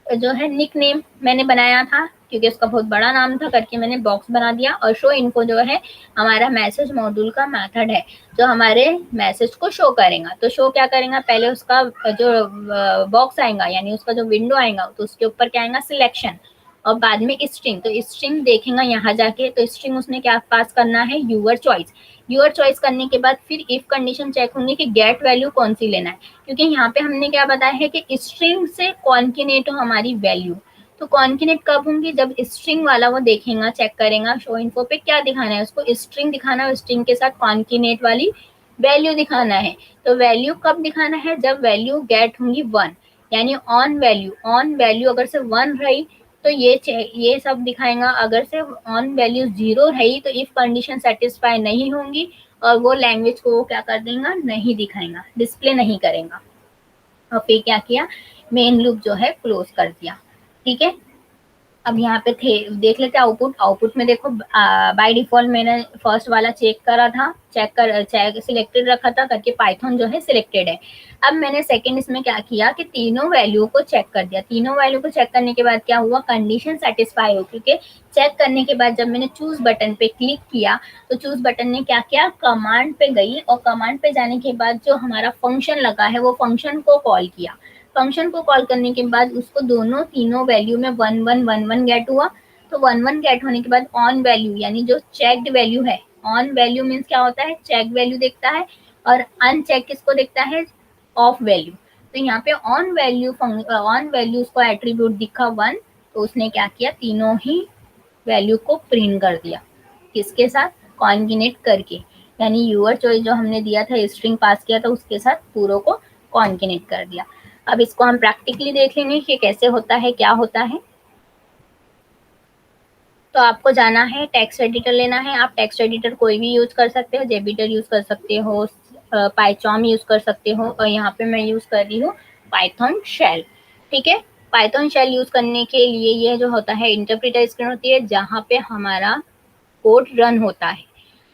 जो है निक नेम मैंने बनाया था, क्योंकि उसका बहुत बड़ा नाम था करके मैंने बॉक्स बना दिया। और शो इन्फो जो है हमारा मैसेज मॉड्यूल का मेथड है जो हमारे मैसेज को शो करेगा। तो शो क्या करेगा, पहले उसका जो बॉक्स आएगा यानी उसका जो विंडो आएगा तो उसके ऊपर क्या आएगा, सिलेक्शन, और बाद में स्ट्रिंग, तो स्ट्रिंग देखेगा यहाँ जाके, तो स्ट्रिंग उसने क्या पास करना है, यूअर चॉइस। यूअर चॉइस करने के बाद फिर इफ कंडीशन चेक होंगी कि गेट वैल्यू कौन सी लेना है, क्योंकि यहाँ पे हमने क्या बताया है कि स्ट्रिंग से कॉन्किनेट हो हमारी वैल्यू। तो कॉन्किनेट कब होंगी, जब स्ट्रिंग वाला वो देखेगा, चेक करेगा शो इन्फो पे क्या दिखाना है उसको, स्ट्रिंग दिखाना है, स्ट्रिंग के साथ कॉन्किनेट वाली वैल्यू दिखाना है। तो वैल्यू कब दिखाना है, जब वैल्यू गेट होंगी वन, यानी ऑन वैल्यू अगर से वन रही तो ये सब दिखाएगा, अगर से ऑन वैल्यू जीरो रही तो इफ कंडीशन सेटिस्फाई नहीं होंगी और वो लैंग्वेज को वो क्या कर देगा, नहीं दिखाएगा, डिस्प्ले नहीं करेगा। और फिर क्या किया, मेन लूप जो है क्लोज कर दिया। ठीक है, अब यहाँ पे थे देख लेते आउटपुट। आउटपुट में देखो बाय डिफॉल्ट मैंने फर्स्ट वाला चेक करा था, चेक सिलेक्टेड रखा था करके पाइथन जो है सिलेक्टेड है। अब मैंने सेकंड इसमें क्या किया कि तीनों वैल्यू को चेक कर दिया। तीनों वैल्यू को चेक करने के बाद क्या हुआ, कंडीशन सेटिस्फाई हो, क्योंकि चेक करने के बाद जब मैंने चूज बटन पे क्लिक किया तो चूज बटन ने क्या किया, कमांड पे गई और कमांड पे जाने के बाद जो हमारा फंक्शन लगा है वो फंक्शन को कॉल किया। फंक्शन को कॉल करने के बाद उसको दोनों तीनों वैल्यू में 1 1 1 1 गेट हुआ। तो 1 1 गेट होने के बाद ऑन वैल्यू यानी जो चेक्ड वैल्यू है, ऑन वैल्यू मीन्स क्या होता है, चेक वैल्यू देखता है, और अनचेक किसको देखता है, ऑफ वैल्यू। तो यहाँ पे ऑन वैल्यू उसको एट्रीब्यूट दिखा 1, तो उसने क्या किया, तीनों ही वैल्यू को प्रिंट कर दिया। किसके साथ, कॉन्गिनेट करके, यानी यूअर चॉइस जो हमने दिया था, स्ट्रिंग पास किया था, उसके साथ पूरों को कॉन्गिनेट कर दिया। अब इसको हम प्रैक्टिकली देख लेंगे कि कैसे होता है, क्या होता है। तो आपको जाना है टेक्स्ट एडिटर लेना है। आप टेक्स्ट एडिटर कोई भी यूज कर सकते हो, जेबीटर यूज कर सकते हो, पाइथॉन यूज कर सकते हो, और यहाँ पे मैं यूज कर रही हूँ पाइथन शेल। ठीक है, पाइथन शेल यूज करने के लिए ये जो होता है इंटरप्रेटर स्क्रीन होती है जहाँ पे हमारा कोड रन होता है।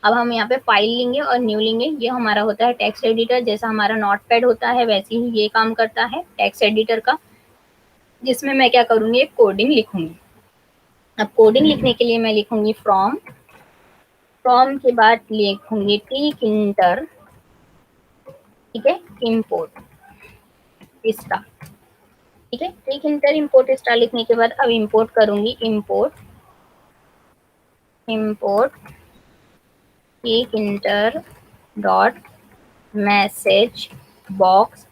अब हम यहाँ पे फाइल लेंगे और न्यू लेंगे। ये हमारा होता है टेक्स्ट एडिटर, जैसा हमारा नोटपैड होता है वैसे ही ये काम करता है टेक्स्ट एडिटर का, जिसमें मैं क्या करूँगी, एक कोडिंग लिखूंगी। अब कोडिंग लिखने के लिए मैं लिखूंगी फ्रॉम, फ्रॉम के बाद लिखूंगी टिक इंटर, ठीक है, इम्पोर्ट स्टार। ठीक है, टिक इंटर इम्पोर्ट स्टार लिखने के बाद अब इम्पोर्ट करूंगी, import tkinter dot message box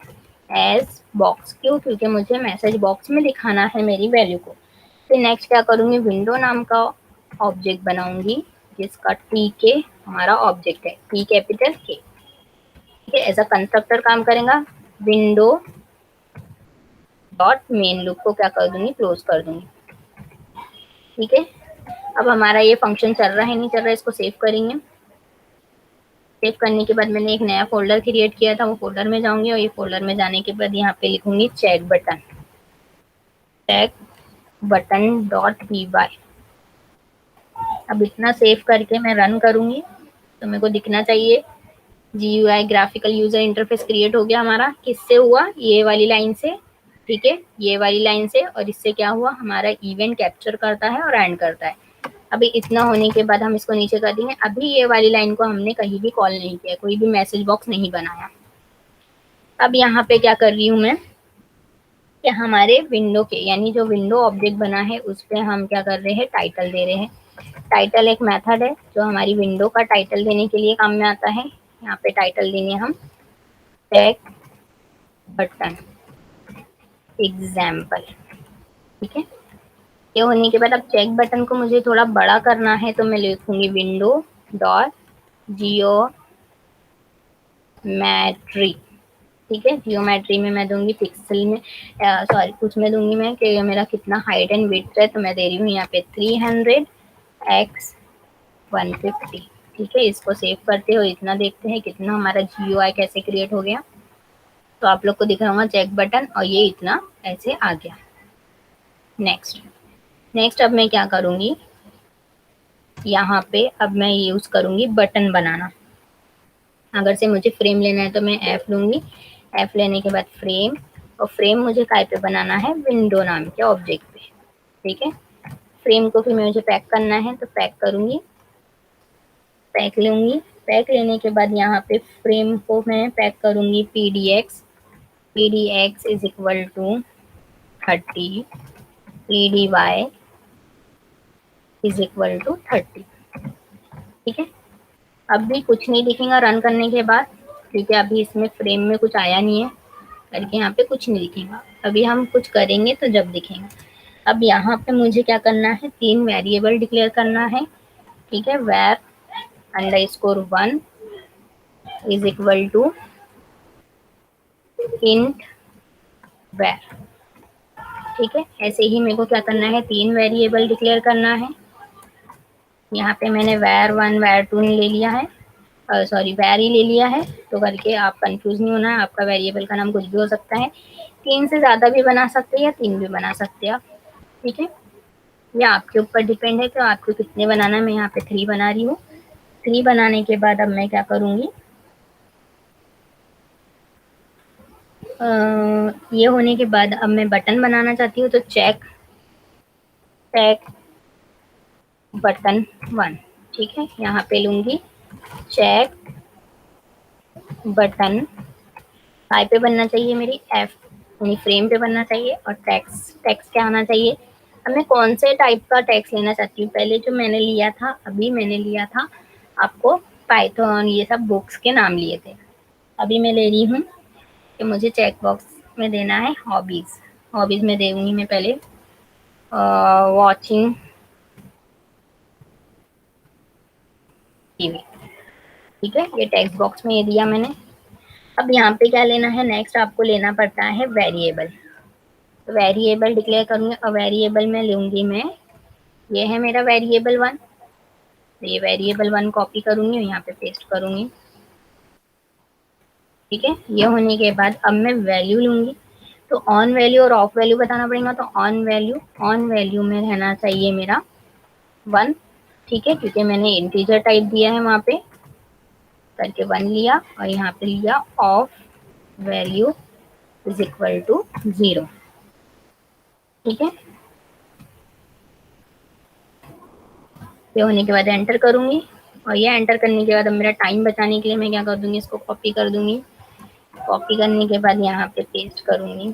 as box. क्यों, क्योंकि मुझे मैसेज बॉक्स में दिखाना है मेरी वैल्यू को। फिर नेक्स्ट क्या करूंगी, विंडो नाम का ऑब्जेक्ट बनाऊंगी जिसका टी के हमारा ऑब्जेक्ट है, टी कैपिटल के। ठीक है, एज अ कंस्ट्रक्टर काम करेगा। विंडो डॉट मेन लूप को क्या कर दूंगी, क्लोज कर दूंगी। ठीक है, अब हमारा ये फंक्शन चल रहा है नहीं चल रहा है, इसको सेव करेंगे। सेव करने के बाद मैंने एक नया फोल्डर क्रिएट किया था, वो फोल्डर में जाऊंगी और ये फोल्डर में जाने के बाद यहाँ पे लिखूंगी check button, check button dot P Y. अब इतना सेव करके मैं रन करूंगी तो मेरे को दिखना चाहिए GUI graphical user interface create हो गया हमारा। किससे हुआ, ये वाली लाइन से। ठीक है, ये वाली लाइन से, और इससे क्या हुआ, हमारा इवेंट कैप्चर करता है और एंड करता है। अभी इतना होने के बाद हम इसको नीचे कर देंगे। अभी ये वाली लाइन को हमने कहीं भी कॉल नहीं किया, कोई भी मैसेज बॉक्स नहीं बनाया। अब यहाँ पे क्या कर रही हूँ मैं, कि हमारे विंडो के यानी जो विंडो ऑब्जेक्ट बना है उस पर हम क्या कर रहे हैं, टाइटल दे रहे हैं। टाइटल एक मेथड है जो हमारी विंडो का टाइटल देने के लिए काम में आता है। यहाँ पे टाइटल देंगे हम चेक बटन एग्जाम्पल। ठीक है, ये होने के बाद अब चेक बटन को मुझे थोड़ा बड़ा करना है तो मैं लिखूंगी विंडो डॉट जियोमेट्री। ठीक है, जियोमेट्री में मैं दूंगी पिक्सल में, सॉरी कुछ में दूंगी मैं कि मेरा कितना हाइट एंड विड्थ है, तो मैं दे रही हूँ यहाँ पे 300 x 150। ठीक है, इसको सेव करते हो, इतना देखते हैं कितना हमारा GUI कैसे क्रिएट हो गया। तो आप लोग को दिख रहा होगा चेक बटन, और ये इतना ऐसे आ गया। नेक्स्ट अब मैं क्या करूँगी, यहाँ पे अब मैं यूज़ करूँगी बटन बनाना। अगर से मुझे फ्रेम लेना है तो मैं F लूँगी, F लेने के बाद फ्रेम, और फ्रेम मुझे काय पे बनाना है, विंडो नाम के ऑब्जेक्ट पे। ठीक है, फ्रेम को फिर मुझे पैक करना है तो पैक करूँगी, पैक लूँगी। पैक लेने के बाद यहाँ पे फ्रेम को मैं पैक करूँगी PDX is equal to 30, PDY is equal to 30। ठीक है, अब भी कुछ नहीं दिखेगा रन करने के बाद, क्योंकि अभी इसमें फ्रेम में कुछ आया नहीं है करके यहाँ पे कुछ नहीं दिखेगा। अभी हम कुछ करेंगे तो जब दिखेगा। अब यहाँ पे मुझे क्या करना है, 3 वेरिएबल डिक्लेयर करना है। ठीक है, where _1 is equal to int where। ठीक है, ऐसे ही मेरे को क्या करना है, 3 वेरिएबल डिक्लेयर करना है। यहाँ पे मैंने var1 var2 ले लिया है, सॉरी var ही ले लिया है, तो करके आप कंफ्यूज नहीं होना है, आपका वेरिएबल का नाम कुछ भी हो सकता है। 3 से ज़्यादा भी बना सकते हैं या 3 भी बना सकते हैं आप। ठीक है, ये आपके ऊपर डिपेंड है कि आपको कितने बनाना है। मैं यहाँ पे 3 बना रही हूँ। 3 बनाने के बाद अब मैं क्या करूँगी, ये होने के बाद अब मैं बटन बनाना चाहती हूँ, तो चेक टैग बटन 1, ठीक है। यहाँ पे लूंगी चेक बटन, आई पे बनना चाहिए मेरी एफ, यानी फ्रेम पे बनना चाहिए, और टेक्स्ट टेक्स्ट क्या आना चाहिए। अब मैं कौन से टाइप का टेक्स्ट लेना चाहती हूँ, पहले जो मैंने लिया था, अभी मैंने लिया था आपको पाइथन ये सब बुक्स के नाम लिए थे। अभी मैं ले रही हूँ कि मुझे चेक बॉक्स में देना है हॉबीज। हॉबीज में दूंगी मैं पहले वॉचिंग टीवी, ठीक है। ये टेक्स्ट बॉक्स में ये दिया मैंने। अब यहाँ पे क्या लेना है, नेक्स्ट आपको लेना पड़ता है वेरिएबल। तो वेरिएबल डिक्लेयर करूंगी, और वेरिएबल में लूंगी मैं, ये है मेरा वेरिएबल 1। तो ये वेरिएबल 1 कॉपी करूंगी और यहाँ पे पेस्ट करूंगी, ठीक है। ये होने के बाद अब मैं वैल्यू लूंगी, तो ऑन वैल्यू और ऑफ वैल्यू बताना पड़ेगा। तो ऑन वैल्यू में रहना चाहिए मेरा 1, ठीक है, क्योंकि मैंने इंटीजर टाइप दिया है वहां पे, करके 1 लिया, और यहाँ पे लिया off value is equal to 0, ठीक है। ये होने के बाद एंटर करूंगी, और ये एंटर करने के बाद अब मेरा टाइम बचाने के लिए मैं क्या कर दूंगी, इसको कॉपी कर दूंगी। कॉपी करने के बाद यहाँ पे पेस्ट करूंगी,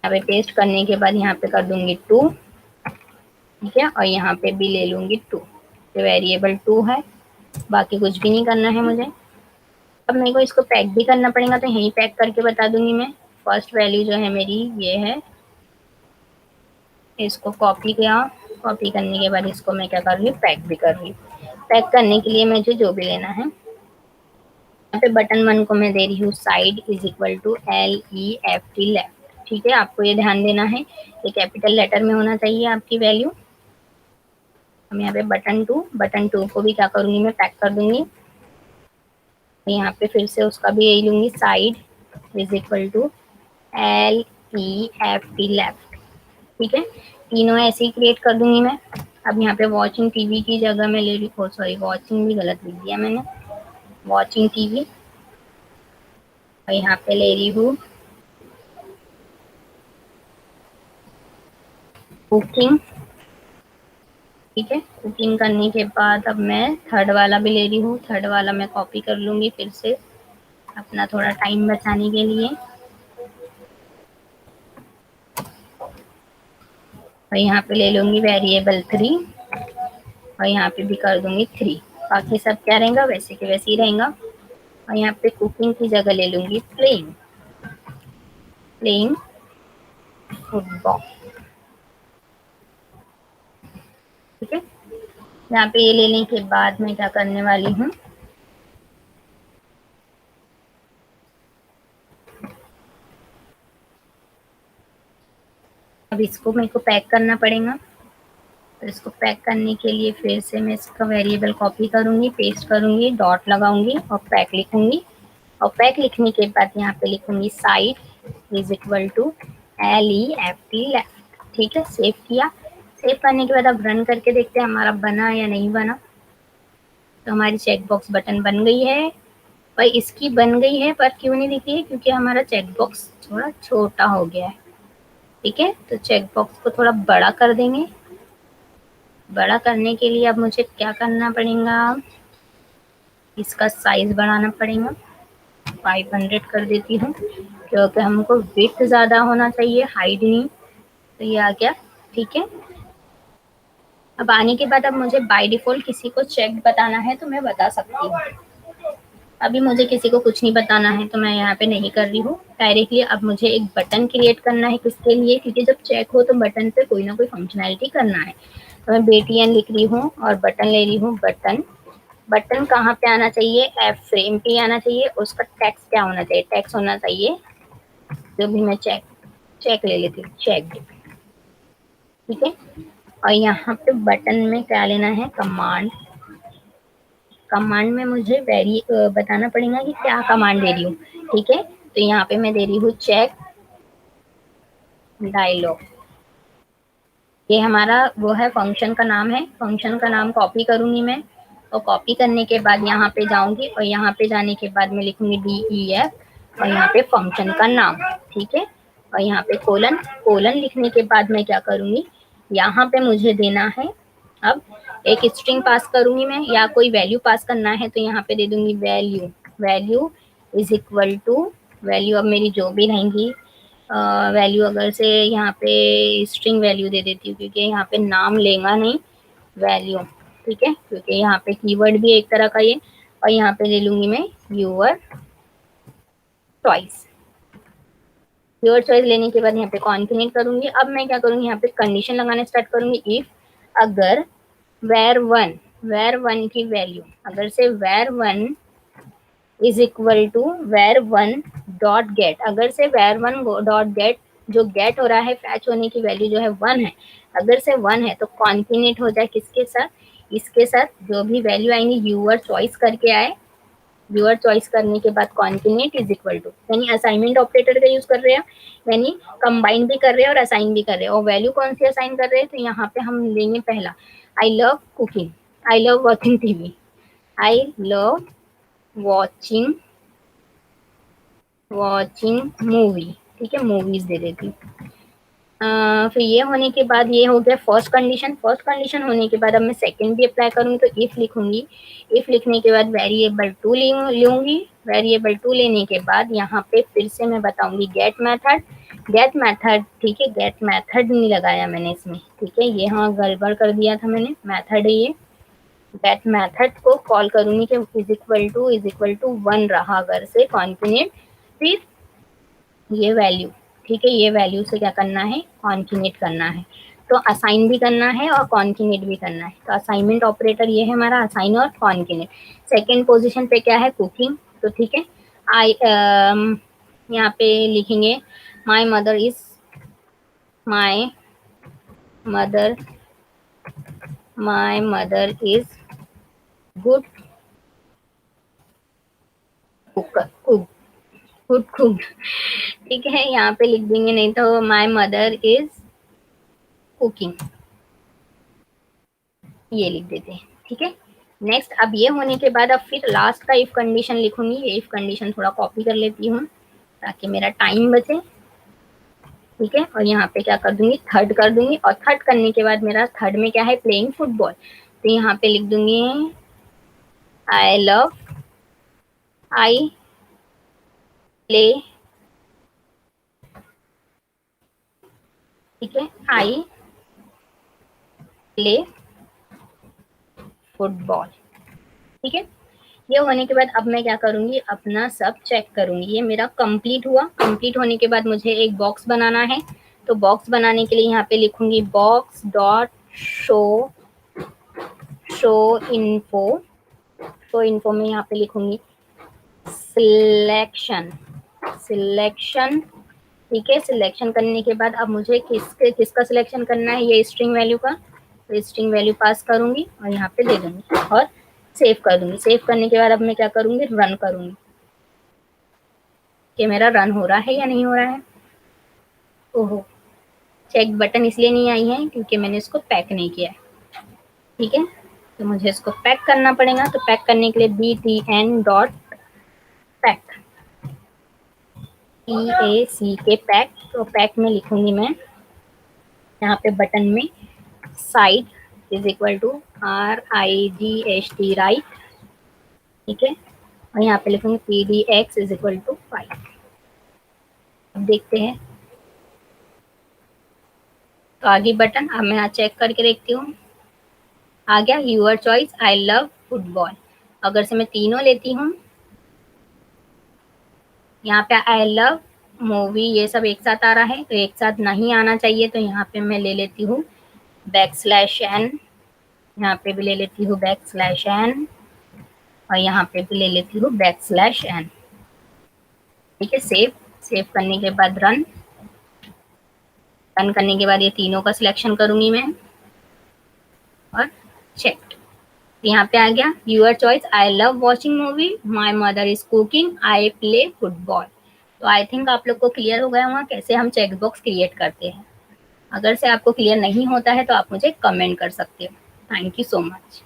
यहाँ पे पेस्ट करने के बाद यहाँ पे कर दूंगी 2, ठीक है, और यहाँ पे भी ले लूंगी 2। तो वेरिएबल 2 है, बाकी कुछ भी नहीं करना है मुझे। अब मेरे को इसको पैक भी करना पड़ेगा, तो यहीं पैक करके बता दूंगी मैं। फर्स्ट वैल्यू जो है मेरी ये है, इसको कॉपी किया, कॉपी करने के बाद इसको मैं क्या कर रही हूँ, पैक भी कर रही हूँ। पैक करने के लिए मुझे जो भी लेना है, यहाँ पे बटन 1 को मैं दे रही हूँ side is equal to LEFT left, ठीक है। आपको ये ध्यान देना है कि कैपिटल लेटर में होना चाहिए आपकी वैल्यू। हम यहाँ पे बटन 2 को भी क्या करूंगी, मैं पैक कर दूंगी। यहाँ पे फिर से उसका भी यही लूंगी, side is equal to LEFT left, ठीक है। तीनों ऐसे ही क्रिएट कर दूंगी मैं। अब यहाँ पे वॉचिंग टीवी की जगह मैं ले रही हूँ, सॉरी वॉचिंग भी गलत लिख दिया मैंने, वॉचिंग टीवी, और यहाँ पे ले रही हूँ कुकिंग, ठीक है। कुकिंग करने के बाद अब मैं थर्ड वाला भी ले रही हूँ, थर्ड वाला मैं कॉपी कर लूंगी फिर से अपना थोड़ा टाइम बचाने के लिए, और यहाँ पे ले लूंगी वेरिएबल 3, और यहाँ पे भी कर दूंगी 3। बाकी सब क्या रहेगा, वैसे के वैसे ही रहेगा। और यहाँ पे कुकिंग की जगह ले लूंगी प्लेइंग, प्लेइंग फुटबॉल, ठीक है। यहाँ पे ये लेने के बाद मैं क्या करने वाली हूँ, अब इसको मेरे को पैक करना पड़ेगा। तो इसको पैक करने के लिए फिर से मैं इसका वेरिएबल कॉपी करूंगी, पेस्ट करूंगी, डॉट लगाऊंगी और पैक लिखूंगी। और पैक लिखने के बाद यहाँ पे लिखूंगी side is equal to LEFT left, ठीक है। सेव किया, सेव करने के बाद अब रन करके देखते हैं हमारा बना या नहीं बना। तो हमारी चेक बॉक्स बटन बन गई है, और इसकी बन गई है पर क्यों नहीं दिख रही है, क्योंकि हमारा चेक बॉक्स थोड़ा छोटा हो गया है, ठीक है। तो चेक बॉक्स को थोड़ा बड़ा कर देंगे। बड़ा करने के लिए अब मुझे क्या करना पड़ेगा, इसका साइज बढ़ाना पड़ेगा। 500 कर देती हूँ, क्योंकि हमको विड्थ ज़्यादा होना चाहिए, हाइट नहीं। तो ये आ गया, ठीक है। अब आने के बाद अब मुझे बाय डिफ़ॉल्ट किसी को चेक बताना है तो मैं बता सकती हूँ। अभी मुझे किसी को कुछ नहीं बताना है, तो मैं यहाँ पे नहीं कर रही हूँ डायरेक्टली। अब मुझे एक बटन क्रिएट करना है किसके लिए, क्योंकि जब चेक हो तो बटन पे कोई ना कोई फंक्शनैलिटी करना है। तो मैं BTN लिख रही हूँ और बटन ले रही हूँ, बटन। बटन कहाँ पे आना चाहिए, एफ फ्रेम पे आना चाहिए। उसका टेक्स्ट क्या होना चाहिए, टेक्स्ट होना चाहिए जो भी मैं चेक चेक ले लेती हूँ, चेक, ठीक है। और यहाँ पे बटन में क्या लेना है, कमांड। कमांड में मुझे बताना पड़ेगा कि क्या कमांड दे रही हूँ, ठीक है। तो यहाँ पे मैं दे रही हूँ चेक डायलॉग, ये हमारा वो है, फंक्शन का नाम है। फंक्शन का नाम कॉपी करूंगी मैं, और कॉपी करने के बाद यहाँ पे जाऊंगी, और यहाँ पे जाने के बाद मैं लिखूंगी DEF, और यहाँ पे फंक्शन का नाम, ठीक है। और यहाँ पे कोलन, कोलन लिखने के बाद मैं क्या करूंगी, यहाँ पे मुझे देना है, अब एक स्ट्रिंग पास करूंगी मैं, या कोई वैल्यू पास करना है तो यहाँ पे दे दूंगी value, value is equal to, value अब मेरी जो भी रहेंगी, वैल्यू अगर से यहाँ पे स्ट्रिंग वैल्यू दे देती हूँ, क्योंकि यहाँ पे नाम लेगा नहीं, वैल्यू, ठीक है, क्योंकि यहाँ पे कीवर्ड भी एक तरह का ये। और यहाँ पे ले लूंगी मैं यूअर चॉइस, यूअर चॉइस लेने के बाद यहाँ पे कॉन्फिनेट करूंगी। अब मैं क्या करूंगी, यहाँ पे कंडीशन लगाना स्टार्ट करूंगी, इफ अगर where1 की वैल्यू अगर से where1 is equal to where1 dot get, अगर से where1 डॉट गेट, जो गेट हो रहा है फैच होने की वैल्यू जो है 1 है, अगर से 1 है तो कॉन्फिनेट हो जाए किसके साथ, इसके साथ, जो भी वैल्यू आएंगी यूअर चॉइस करके आए, यूअर चॉइस करने के बाद कॉन्फिनेट इज इक्वल टू, यानी असाइनमेंट ऑपरेटर का यूज कर रहे हैं, यानी कंबाइन भी कर रहे हैं और असाइन भी कर रहे हैं। और वैल्यू कौन सी असाइन कर रहे हैं, तो यहाँ पे हम लेंगे पहला, I love cooking, I love watching TV, I love watching watching movie, ठीक है, मूवीज दे देती हूँ। फिर ये होने के बाद ये हो गया फर्स्ट कंडीशन। फर्स्ट कंडीशन होने के बाद अब मैं सेकंड भी अप्लाई करूंगी, तो इफ लिखूंगी, इफ लिखने के बाद वेरिएबल टू लूंगी, वेरिएबल टू लेने के बाद यहाँ पे फिर से मैं बताऊंगी गेट मेथड, गेट मेथड, ठीक है, गेट मेथड नहीं लगाया मैंने इसमें, ठीक है, ये हाँ गड़बड़ कर दिया था मैंने, मेथड है ये, गेट मेथड को कॉल करूंगी कि इज इक्वल टू 1 रहा अगर से कॉन्फिनेट, फिर ये वैल्यू, ठीक है, ये वैल्यू से क्या करना है, कॉन्फिनेट करना है, तो असाइन भी करना है और कॉन्फिनेट भी करना है। तो असाइनमेंट ऑपरेटर ये है हमारा, असाइन और कॉन्फिनेट। सेकेंड पोजीशन पे क्या है, कुकिंग, तो ठीक है, आई यहाँ पे लिखेंगे my mother is, my mother, my mother is good cook, good cook, ठीक है, यहाँ पे लिख देंगे, नहीं तो माई मदर इज कुकिंग, ये लिख देते हैं, ठीक है। नेक्स्ट, अब ये होने के बाद अब फिर लास्ट का इफ कंडीशन लिखूंगी, ये इफ कंडीशन थोड़ा कॉपी कर लेती हूँ ताकि मेरा टाइम बचे, ठीक है। और यहाँ पे क्या कर दूंगी, थर्ड कर दूंगी, और थर्ड करने के बाद मेरा थर्ड में क्या है, प्लेइंग फुटबॉल, तो यहाँ पे लिख दूंगी आई लव, आई प्ले, ठीक है, आई प्ले फुटबॉल, ठीक है। ये होने के बाद अब मैं क्या करूंगी, अपना सब चेक करूंगी, ये मेरा कंप्लीट हुआ। कंप्लीट होने के बाद मुझे एक बॉक्स बनाना है, तो बॉक्स बनाने के लिए यहाँ पे लिखूंगी box dot show, show info, show info में यहाँ पे लिखूंगी सिलेक्शन, सिलेक्शन, ठीक है। सिलेक्शन करने के बाद अब मुझे किसका सिलेक्शन करना है, ये स्ट्रिंग वैल्यू का, तो स्ट्रिंग वैल्यू पास करूंगी और यहाँ पे दे दूंगी और सेव कर दूंगी। सेव करने के बाद अब मैं क्या करूंगी, रन करूंगी कि मेरा रन हो रहा है या नहीं हो रहा है। ओहो, चेक बटन इसलिए नहीं आई है क्योंकि मैंने इसको पैक नहीं किया है, ठीक है, तो मुझे इसको पैक करना पड़ेगा। तो पैक करने के लिए btn dot pack, PACK pack, तो पैक में लिखूंगी मैं यहाँ पे बटन में side is equal to RIGHT right, ठीक है, और यहाँ पे लिखूंगी PDX इज इक्वल टू 5। अब देखते हैं, तो आगे बटन, अब मैं यहाँ चेक करके देखती हूँ, आ गया your choice I love football. अगर से मैं तीनों लेती हूँ, यहाँ पे आई लव मूवी, ये सब एक साथ आ रहा है, तो एक साथ नहीं आना चाहिए, तो यहाँ पे मैं ले लेती हूँ \n, यहाँ पे भी ले लेती हूँ \n, और यहाँ पे भी ले लेती हूँ \n, ठीक है। सेव, सेव करने के बाद रन, रन करने के बाद ये तीनों का सिलेक्शन करूंगी मैं और चेक, यहाँ पे आ गया your choice I love watching movie, my mother is cooking, I play football. तो आई थिंक आप लोग को क्लियर हो गया होगा कैसे हम चेक बॉक्स क्रिएट करते हैं। अगर से आपको क्लियर नहीं होता है तो आप मुझे कमेंट कर सकते हो। Thank you so much.